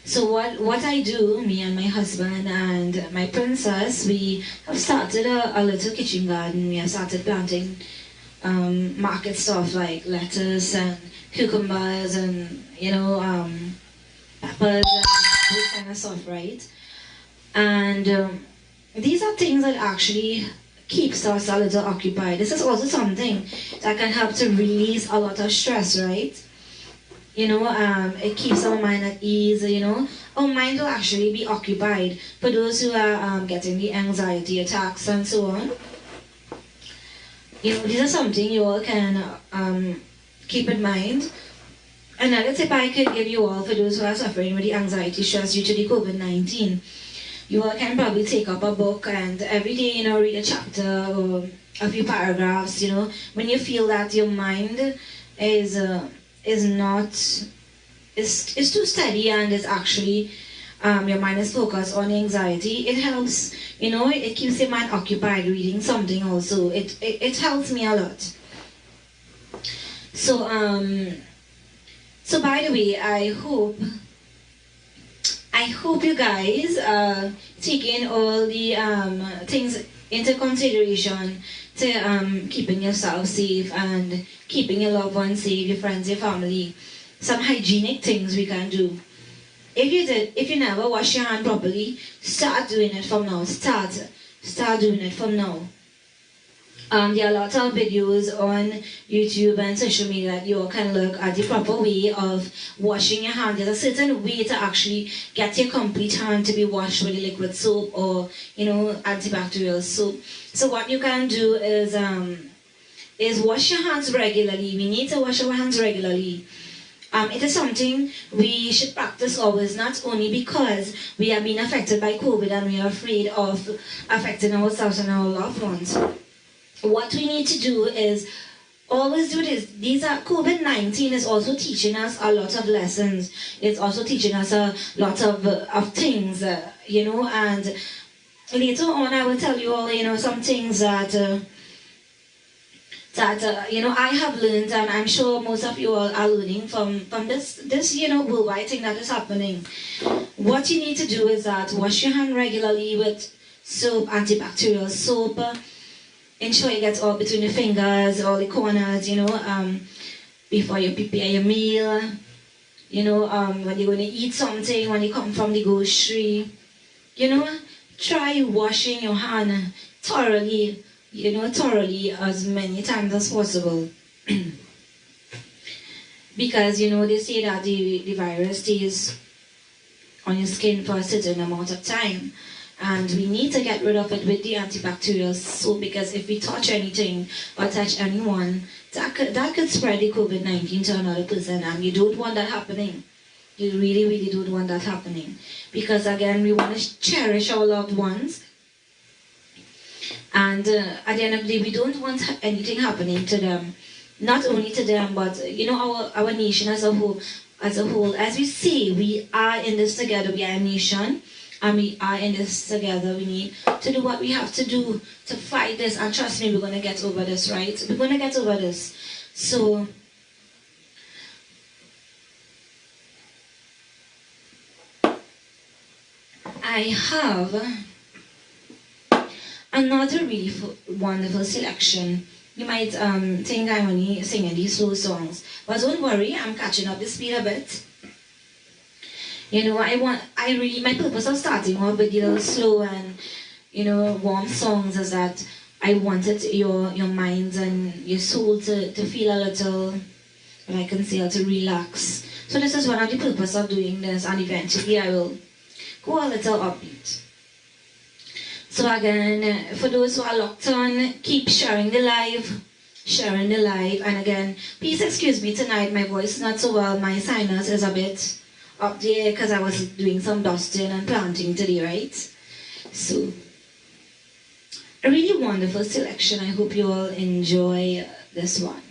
So what I do, me and my husband and my princess, we have started a little kitchen garden. We have started planting market stuff like lettuce and cucumbers and peppers and this kind of stuff, right? And these are things that actually keeps us a little occupied. This is also something that can help to release a lot of stress, right? It keeps our mind at ease, Our mind will actually be occupied. For those who are getting the anxiety attacks and so on, these are something you all can keep in mind. Another tip I could give you all for those who are suffering with the anxiety stress due to the COVID-19, you all can probably take up a book and every day, read a chapter or a few paragraphs, when you feel that your mind is too steady and is actually your mind is focused on anxiety. It helps, it keeps your mind occupied reading something also. It helps me a lot. So by the way, I hope you guys are taking all the things into consideration to keeping yourself safe and keeping your loved ones safe, your friends, your family. Some hygienic things we can do. If you never wash your hand properly, start doing it from now. Start doing it from now. There are a lot of videos on YouTube and social media that you all can look at the proper way of washing your hand. There's a certain way to actually get your complete hand to be washed with a liquid soap or, antibacterial soap. So what you can do is wash your hands regularly. We need to wash our hands regularly. It is something we should practice always, not only because we have been affected by COVID and we are afraid of affecting ourselves and our loved ones. What we need to do is always do this. COVID-19 is also teaching us a lot of lessons. It's also teaching us a lot of things, and later on I will tell you all, some things that I have learned, and I'm sure most of you all are learning from this worldwide thing that is happening. What you need to do is that wash your hand regularly with soap, antibacterial soap. Ensure you get all between the fingers, all the corners, before you prepare your meal, when you're going to eat something, when you come from the grocery, try washing your hand thoroughly, as many times as possible. Because, they say that the virus stays on your skin for a certain amount of time. And we need to get rid of it with the antibacterial soap, because if we touch anything or touch anyone, that could spread the COVID-19 to another person, and you don't want that happening. You really, really don't want that happening. Because again, we want to cherish our loved ones. And at the end of the day, we don't want anything happening to them. Not only to them, but our nation as a whole. As we say, we are in this together. We are a nation. And we are in this together. We need to do what we have to do to fight this. And trust me, we're going to get over this, right? We're going to get over this. So, I have another really wonderful selection. You might think I'm only singing these slow songs. But don't worry, I'm catching up the speed a bit. My purpose of starting off with the little slow and, warm songs is that I wanted your minds and your soul to feel a little, I can say, to relax. So this is one of the purpose of doing this, and eventually I will go a little upbeat. So again, for those who are locked on, keep sharing the live, sharing the live. And again, please excuse me tonight, my voice is not so well. My sinus is a bit up there because I was doing some dusting and planting today, right? So, a really wonderful selection. I hope you all enjoy this one.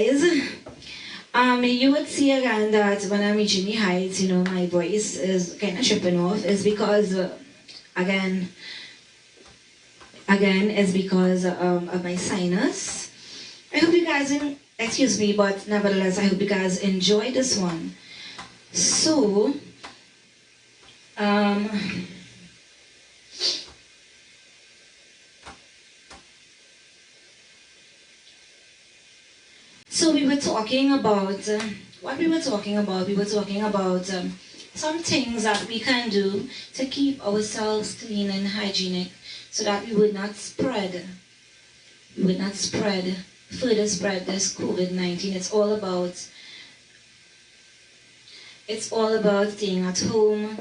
guys. You would see again that when I'm reaching the heights, my voice is kind of tripping off. Is because, again, is because of my sinus. I hope you guys, excuse me, but nevertheless, I hope you guys enjoy this one. So, so we were talking about, what we were talking about? We were talking about some things that we can do to keep ourselves clean and hygienic so that we would not spread, further spread this COVID-19. It's all about staying at home,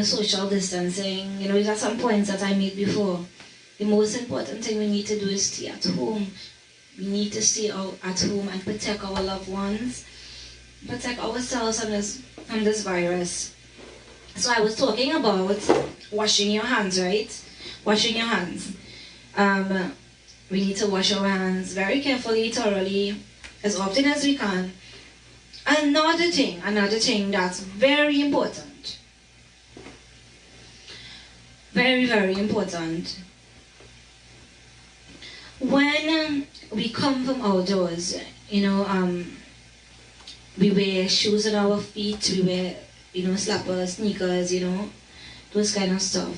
social distancing. There are some points that I made before. The most important thing we need to do is stay at home. We need to stay at home and protect our loved ones, protect ourselves from this virus. So I was talking about washing your hands, right? Washing your hands. We need to wash our hands very carefully, thoroughly, as often as we can. Another thing that's very important, very, very important. When we come from outdoors, we wear shoes on our feet, we wear, slippers, sneakers, those kind of stuff.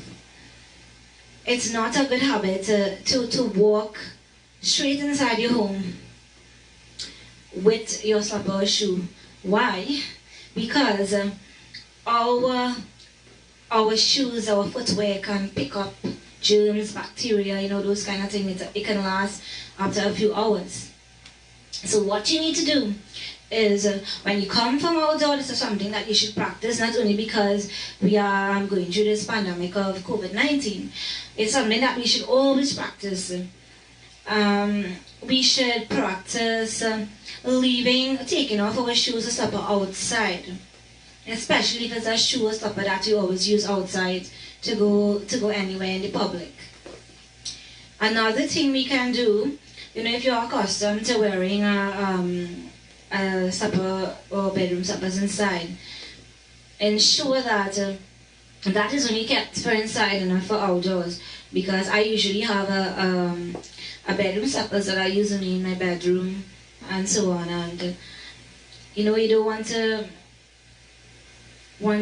It's not a good habit to walk straight inside your home with your slipper or shoe. Why? Because our shoes, our footwear can pick up germs, bacteria, those kind of things. It can last up to a few hours. So what you need to do is when you come from outdoors, this is something that you should practice, not only because we are going through this pandemic of COVID-19. It's something that we should always practice. We should practice taking off our shoes or slipper outside, especially if it's a shoe or slipper that we always use outside to go anywhere in the public. Another thing we can do, if you're accustomed to wearing a slipper or bedroom slippers inside, ensure that that is only kept for inside and not for outdoors. Because I usually have a bedroom slippers that I use only in my bedroom and so on, and you don't want to you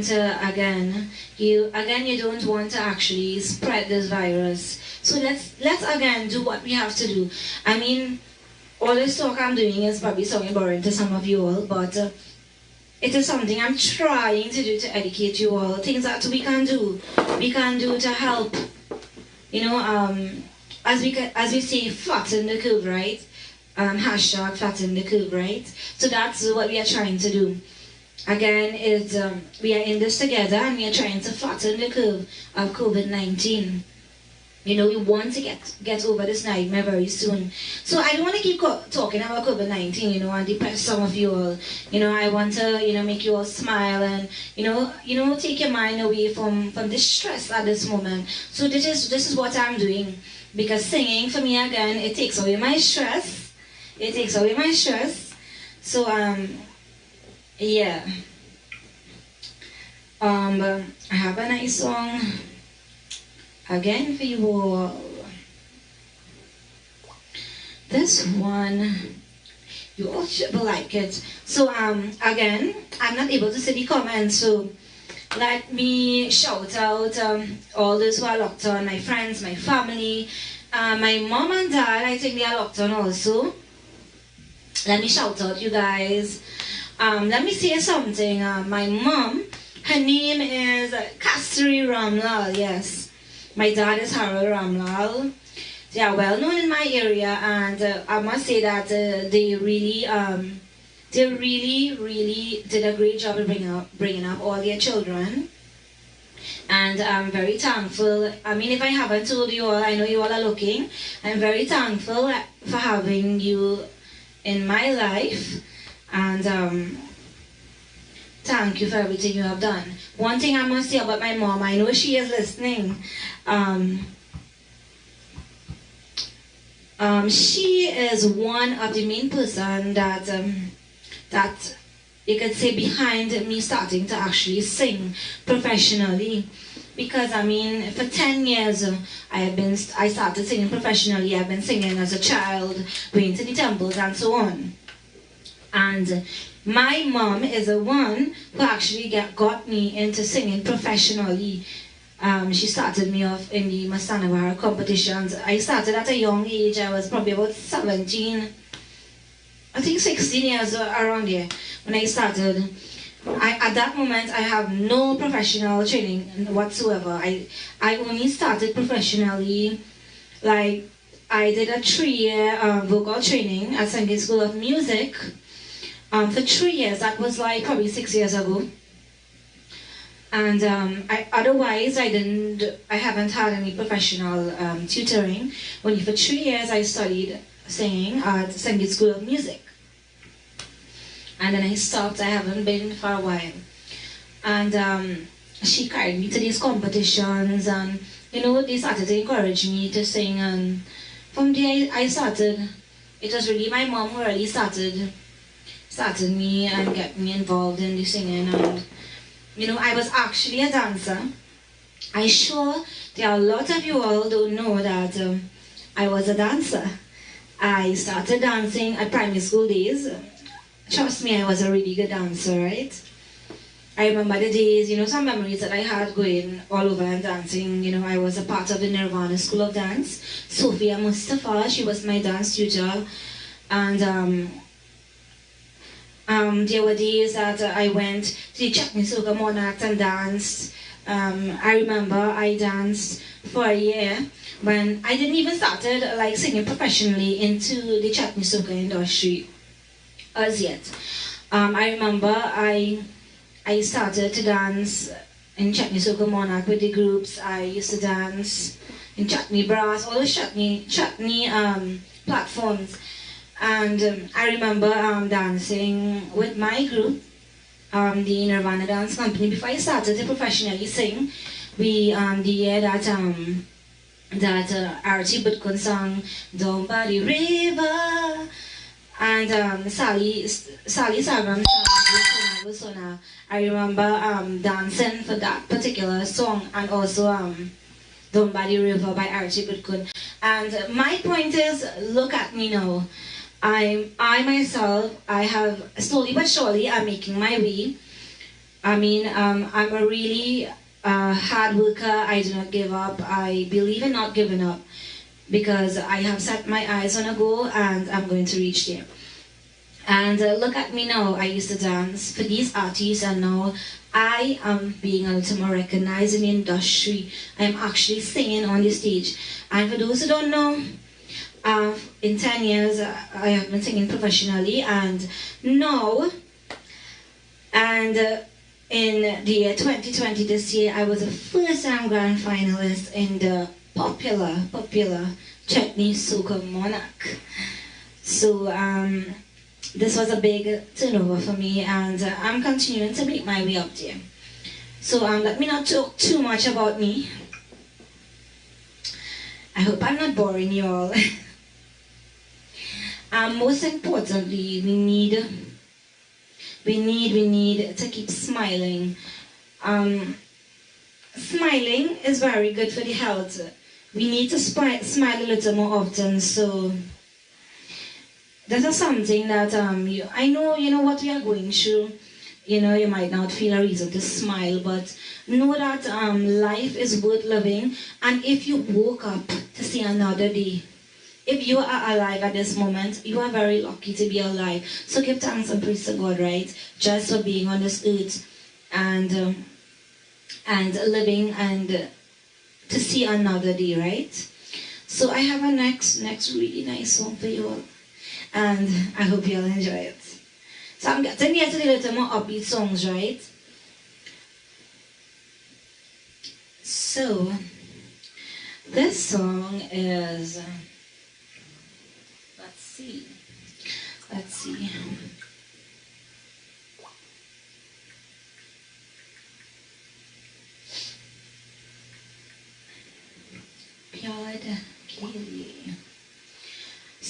don't want to actually spread this virus. So let's again do what we have to do. I mean, all this talk I'm doing is probably sounding boring to some of you all, but it is something I'm trying to do to educate you all. Things that we can do to help. As we say, flatten the curve, right? Hashtag flatten the curve, right? So that's what we are trying to do. Again, we are in this together and we are trying to flatten the curve of COVID-19. We want to get over this nightmare very soon. So I don't want to keep talking about COVID-19, and depress some of you all. I want to, make you all smile and, take your mind away from this stress at this moment. So this is what I'm doing. Because singing for me, again, it takes away my stress. So, yeah. I have a nice song again for you all. This one, you all should like it. So again, I'm not able to see the comments, so let me shout out all those who are locked on, my friends, my family, my mom and dad. I think they are locked on also. Let me shout out you guys. Let me say something. My mom, her name is Kasturi Ramlal, yes. My dad is Harold Ramlal. They are well known in my area, and I must say that they really did a great job of bringing up all their children. And I'm very thankful. I mean, if I haven't told you all, I know you all are looking. I'm very thankful for having you in my life, and thank you for everything you have done. One thing I must say about my mom, I know she is listening. She is one of the main person that you could say behind me starting to actually sing professionally. Because I mean, for 10 years I started singing professionally. I've been singing as a child, going to the temples and so on. And my mom is the one who actually got me into singing professionally. She started me off in the Masanawara competitions. I started at a young age. I was probably about 17, I think 16 years around there when I started. At that moment, I have no professional training whatsoever. I only started professionally, like I did a 3-year vocal training at Sangeeta School of Music for 3 years. That was like probably 6 years ago. And otherwise, I haven't had any professional tutoring. Only for 3 years, I studied singing at Sangeeta School of Music. And then I stopped. I haven't been for a while. And she carried me to these competitions, and they started to encourage me to sing. And from there, I started. It was really my mom who really started me and get me involved in the singing. And I was actually a dancer. I'm sure there are a lot of you all don't know that I was a dancer. I started dancing at primary school days. Trust me, I was a really good dancer, right? I remember the days, some memories that I had going all over and dancing. I was a part of the Nirvana School of Dance. Sophia Mustafa, she was my dance tutor. And there were days that I went to the Chutney Soca Monarchs and danced. I remember I danced for a year when I didn't even started like singing professionally into the Chutney Soca industry as yet. I remember I started to dance in Chutney Soca Monarch with the groups. I used to dance in Chutney Brass, all the Chutney platforms. And I remember dancing with my group, the Nirvana Dance Company. Before I started to professionally sing, the year that Archie Butkus sung "Down by the River," and Sally Sagram sang I remember dancing for that particular song, and also "Down by the River" by Archie Butkus. And my point is, look at me now. I myself, I have slowly but surely, I'm making my way. I mean, I'm a really hard worker. I do not give up. I believe in not giving up, because I have set my eyes on a goal and I'm going to reach there. And look at me now. I used to dance for these artists, and now I am being a little more recognized in the industry. I'm actually singing on the stage. And for those who don't know, in 10 years, I have been singing professionally, and now, and in the year 2020, this year, I was a first-time grand finalist in the popular Chutney Soca Monarch. So this was a big turnover for me, and I'm continuing to make my way up there. So let me not talk too much about me. I hope I'm not boring you all. Most importantly, we need to keep smiling. Smiling is very good for the health. We need to smile a little more often. So that is something that I know, what we are going through. You might not feel a reason to smile, but know that life is worth living. And if you woke up to see another day, if you are alive at this moment, you are very lucky to be alive. So give thanks and praise to God, right? Just for being on this earth and living and to see another day, right? So I have a next really nice song for you all, and I hope you'll enjoy it. So I'm getting here to the little more upbeat songs, right? So this song is, let's see. Pyad Kili.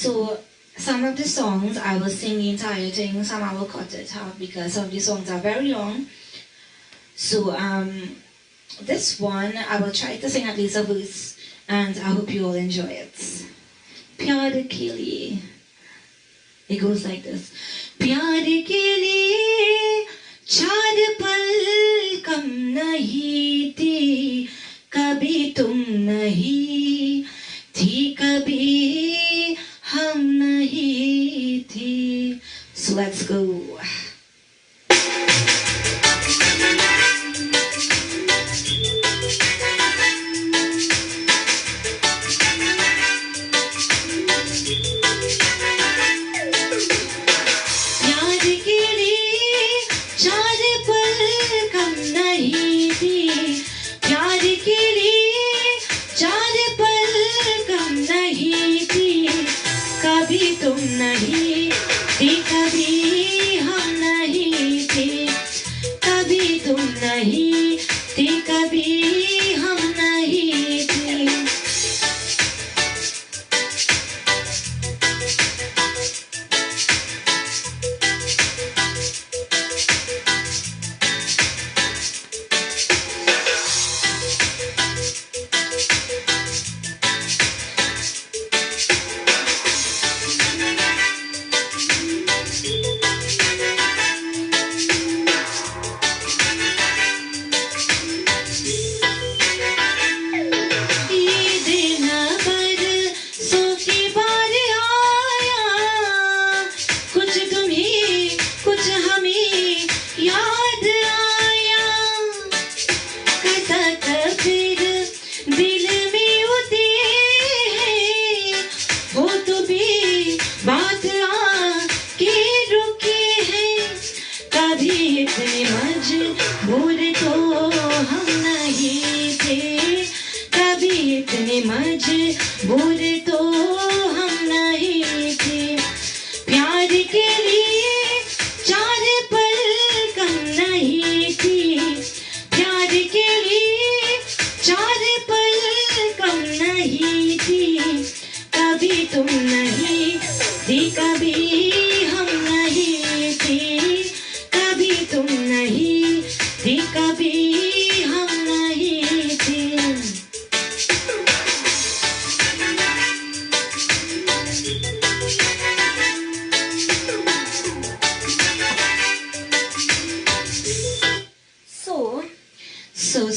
So some of the songs I will sing the entire thing, some I will cut it out because some of the songs are very long. So this one I will try to sing at least a verse, and I hope you all enjoy it. Pyar ke liye. It goes like this. Pyar ke liye चार पल कम नहीं थी, कभी तुम नहीं थी, कभी हम नहीं थी. So let's go. तुम नहीं थी, कभी हम नहीं थे, कभी तुम नहीं थी, कभी हम नहीं थे.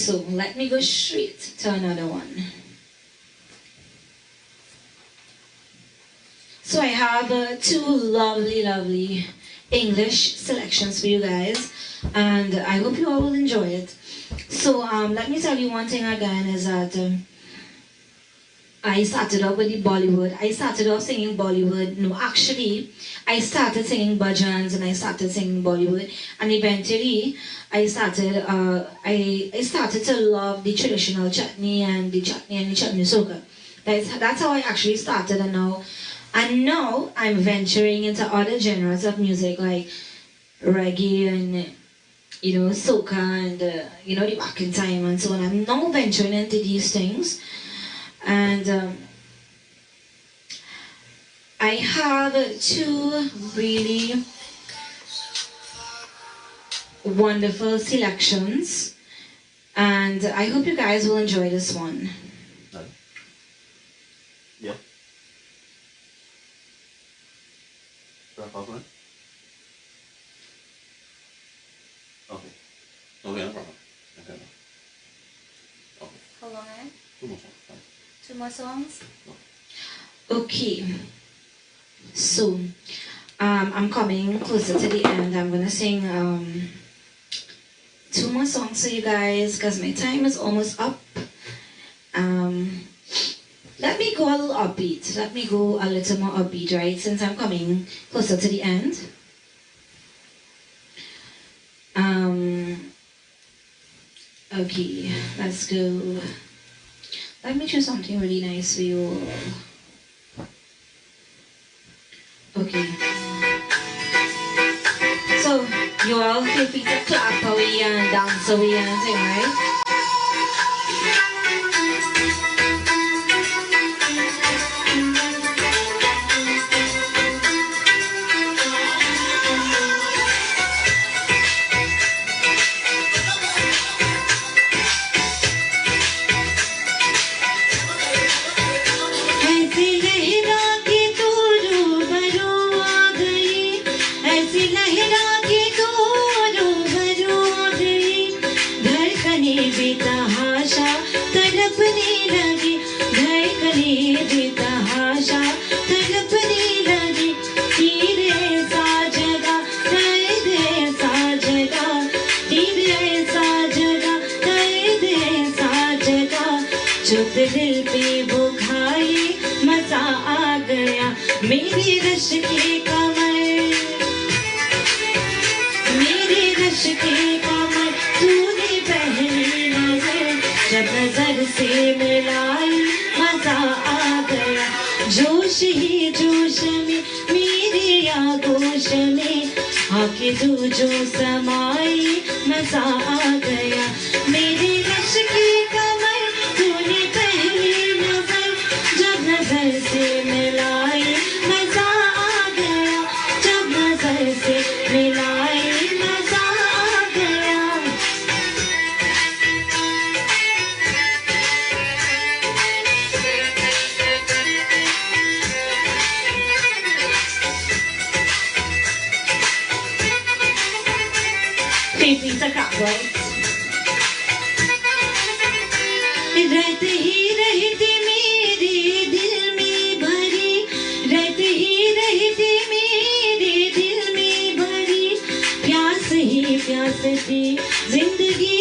So let me go straight to another one. So I have two lovely English selections for you guys, and I hope you all will enjoy it. So let me tell you one thing again is that I started off with the Bollywood. I started off singing Bollywood. No, actually, I started singing bhajans and I started singing Bollywood, and eventually I started to love the traditional chutney and the chutney soca. That's how I actually started, and now I'm venturing into other genres of music like reggae and soca and the back in time and so on. I'm now venturing into these things, and I have two really wonderful selections, and I hope you guys will enjoy this one. Yeah. Okay. Okay, no problem. Okay. How long, eh? 2 more songs. Fine. 2 more songs? No. Okay. So, I'm coming closer to the end. I'm gonna sing 2 more songs for you guys because my time is almost up. Let me go a little upbeat. Let me go a little more upbeat, right? Since I'm coming closer to the end. Okay, let's go. Let me choose something really nice for you. Okay. So, you all feel free to clap away and dance away and sing, right? दिल पे वो खाए मजा आ गया मेरे rush के कमर मेरे rush के कमर तूने पहली नजर जब नजर से मिलाई मजा आ गया जोश ही जोश में मेरे आगोश में आके तू जो समाई मजा आ गया मेरे रश की कमर तूने पहली नजर जब नजर से मिलाई मजा आ गया जब नजर से मिलाई मजा आ गया Please a clap, right? रहते ही रहते मेरे दिल में भरी रहते ही रहते मेरे दिल में भरी प्यास ही प्यास थी जिंदगी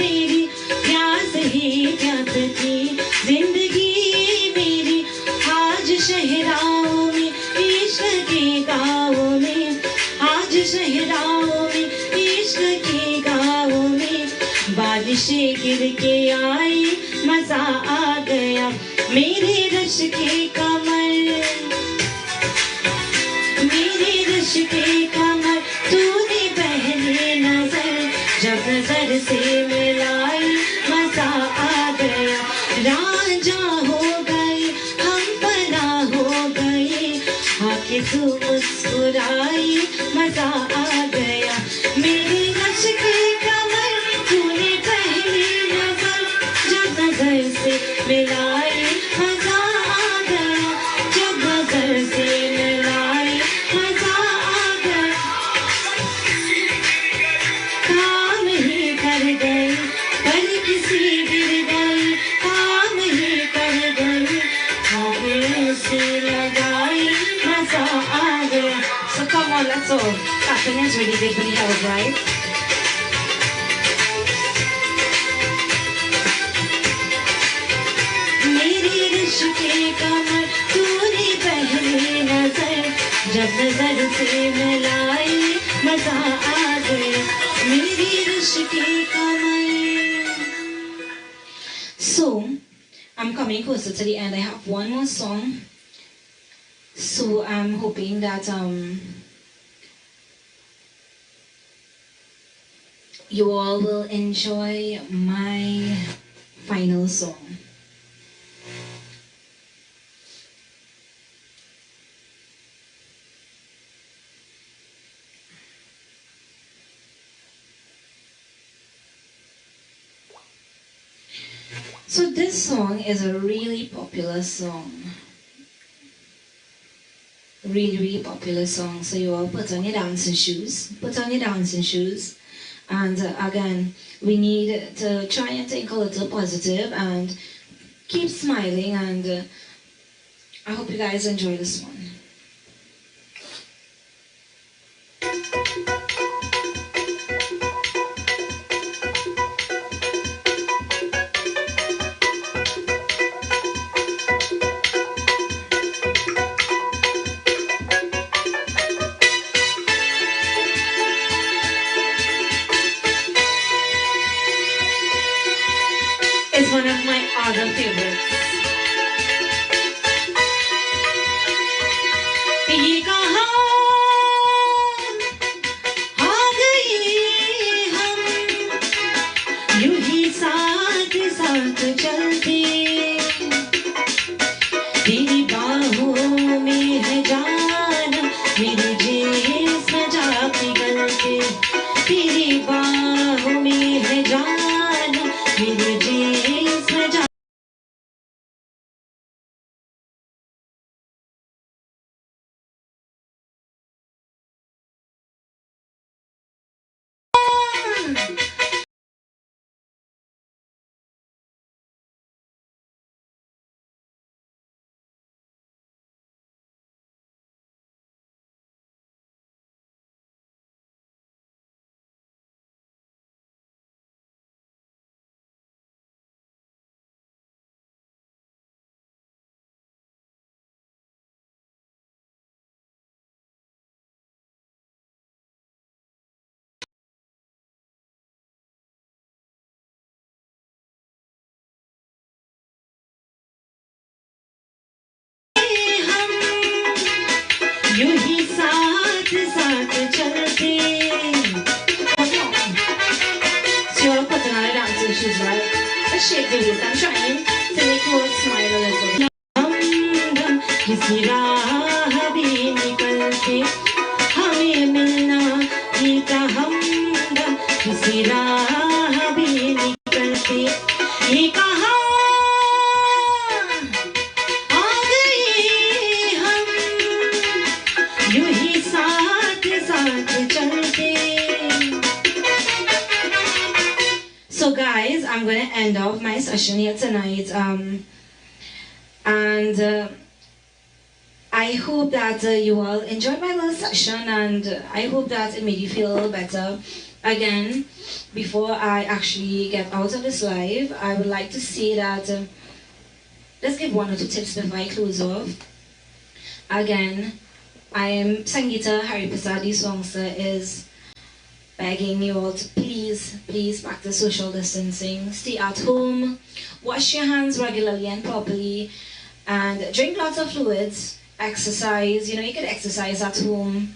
मेरी प्यास ही प्यास थी जिंदगी मेरी आज शहराओं में इश्क के गाँवों में आज शहराओं में इश्क के गाँवों में बारिशें गिर के आई मजा आ गया मेरे रश के कमर मेरे रश के कमर तूने पहली नजर जब नजर से मिलाई मजा आ गया रांझा हो गए हम पना हो गए आके तू मुस्कुराई मजा आ गया मेरे रश के कमर तूने पहली नजर जब नजर से मिलाई मजा आ गया जब नजर से मिलाई मजा आ गया काम ही कर गई पर किसी गिर गई काम ही कर गई आगे से लगाई मजा आ गया So come on, let's all. Clapping is really good for the health, right? मेरी रश के कमर तूने पहली नजर जब नजर से मिलाई मजा आ गया मेरी रश के कमर So, I'm coming closer to the end. I have one more song. So I'm hoping that you all will enjoy my final song. So this song is a really popular song. Really popular song. So you all put on your dancing shoes. Put on your dancing shoes. And again, we need to try and think a little positive and keep smiling. And I hope you guys enjoy this one. It's one of my other favorites. ये कहाँ आ गए हम यूं ही साथ साथ चलते तेरी बाहों में है जान मेरे जिस्म जा पिघलते तेरी बाहों में है जान मेरे जिस्म जा यूं ही साथ साथ चलते. So you're putting on a dancing shoes, right? Let's shake the waist. I'm trying to make you all smile a little. किसी राह भी निकलते हमें मिलना ही था हमदम. किसी राह भी निकलते ये कहाँ आ गए हम यूं ही साथ साथ चलते. So guys, I'm going to end off my session here tonight, and I hope that you all enjoyed my little session, and I hope that it made you feel better. Again, before I actually get out of this live, I would like to say that let's give one or two tips before I close off. Again, I am Sangeeta Haripasadi Songstar is begging you all to please practice social distancing, stay at home, wash your hands regularly and properly, and drink lots of fluids, exercise. You know, you can exercise at home,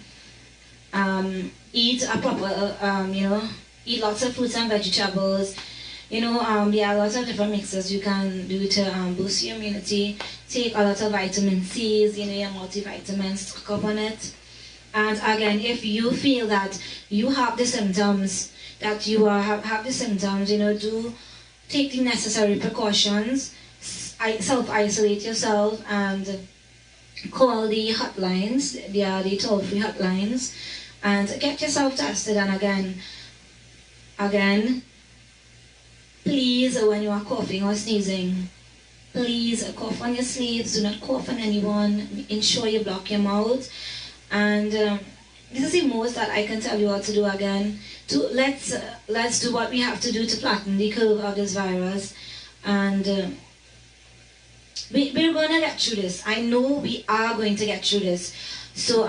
eat a proper, eat lots of fruits and vegetables. You know, there are lots of different mixes you can do to boost your immunity. Take a lot of vitamin C's, you know, your multivitamins, stock up on it. And again, if you feel that you have the symptoms, have the symptoms, you know, do take the necessary precautions, self-isolate yourself, and call the hotlines. They are the toll-free hotlines, and get yourself tested. And again, please, when you are coughing or sneezing, please cough on your sleeves. Do not cough on anyone. Ensure you block your mouth. And this is the most that I can tell you what to do. Again, let's do what we have to do to flatten the curve of this virus, and we're going to get through this. I know we are going to get through this. So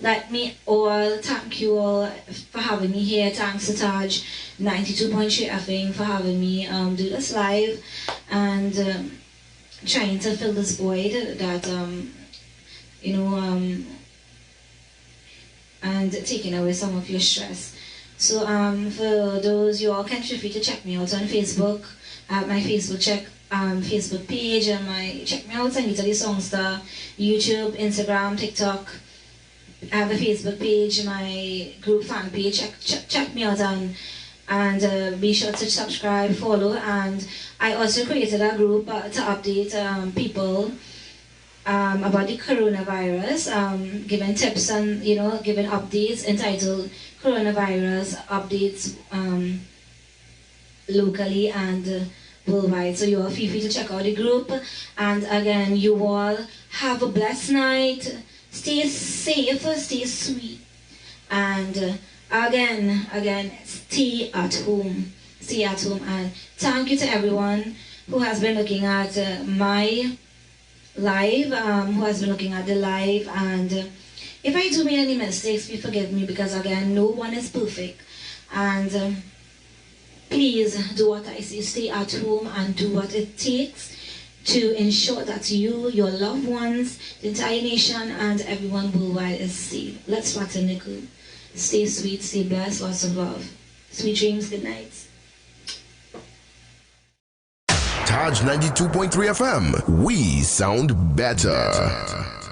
let me all thank you all for having me here. Thanks to TAJ 92.3 FM for having me do this live and trying to fill this void that and taking away some of your stress. So for those, you all can feel free to check me out on Facebook, my Facebook page, and check me out, Sangeeta the Songstar, YouTube, Instagram, TikTok. I have a Facebook page, my group fan page. Check me out and be sure to subscribe, follow. And I also created a group to update people about the coronavirus, giving tips and giving updates entitled Coronavirus Updates locally and worldwide. So you all feel free to check out the group. And again, you all have a blessed night. Stay safe, stay sweet, and again, stay at home. Stay at home. And thank you to everyone who has been looking at my live, who has been looking at the live. And if I do make any mistakes, please forgive me, because again, no one is perfect. And please do what I say. Stay at home and do what it takes to ensure that you, your loved ones, the entire nation, and everyone worldwide is safe. Let's flatten the curve. Stay sweet, stay blessed, lots of love. Sweet dreams, good night. TAJ 92.3 FM. We sound better.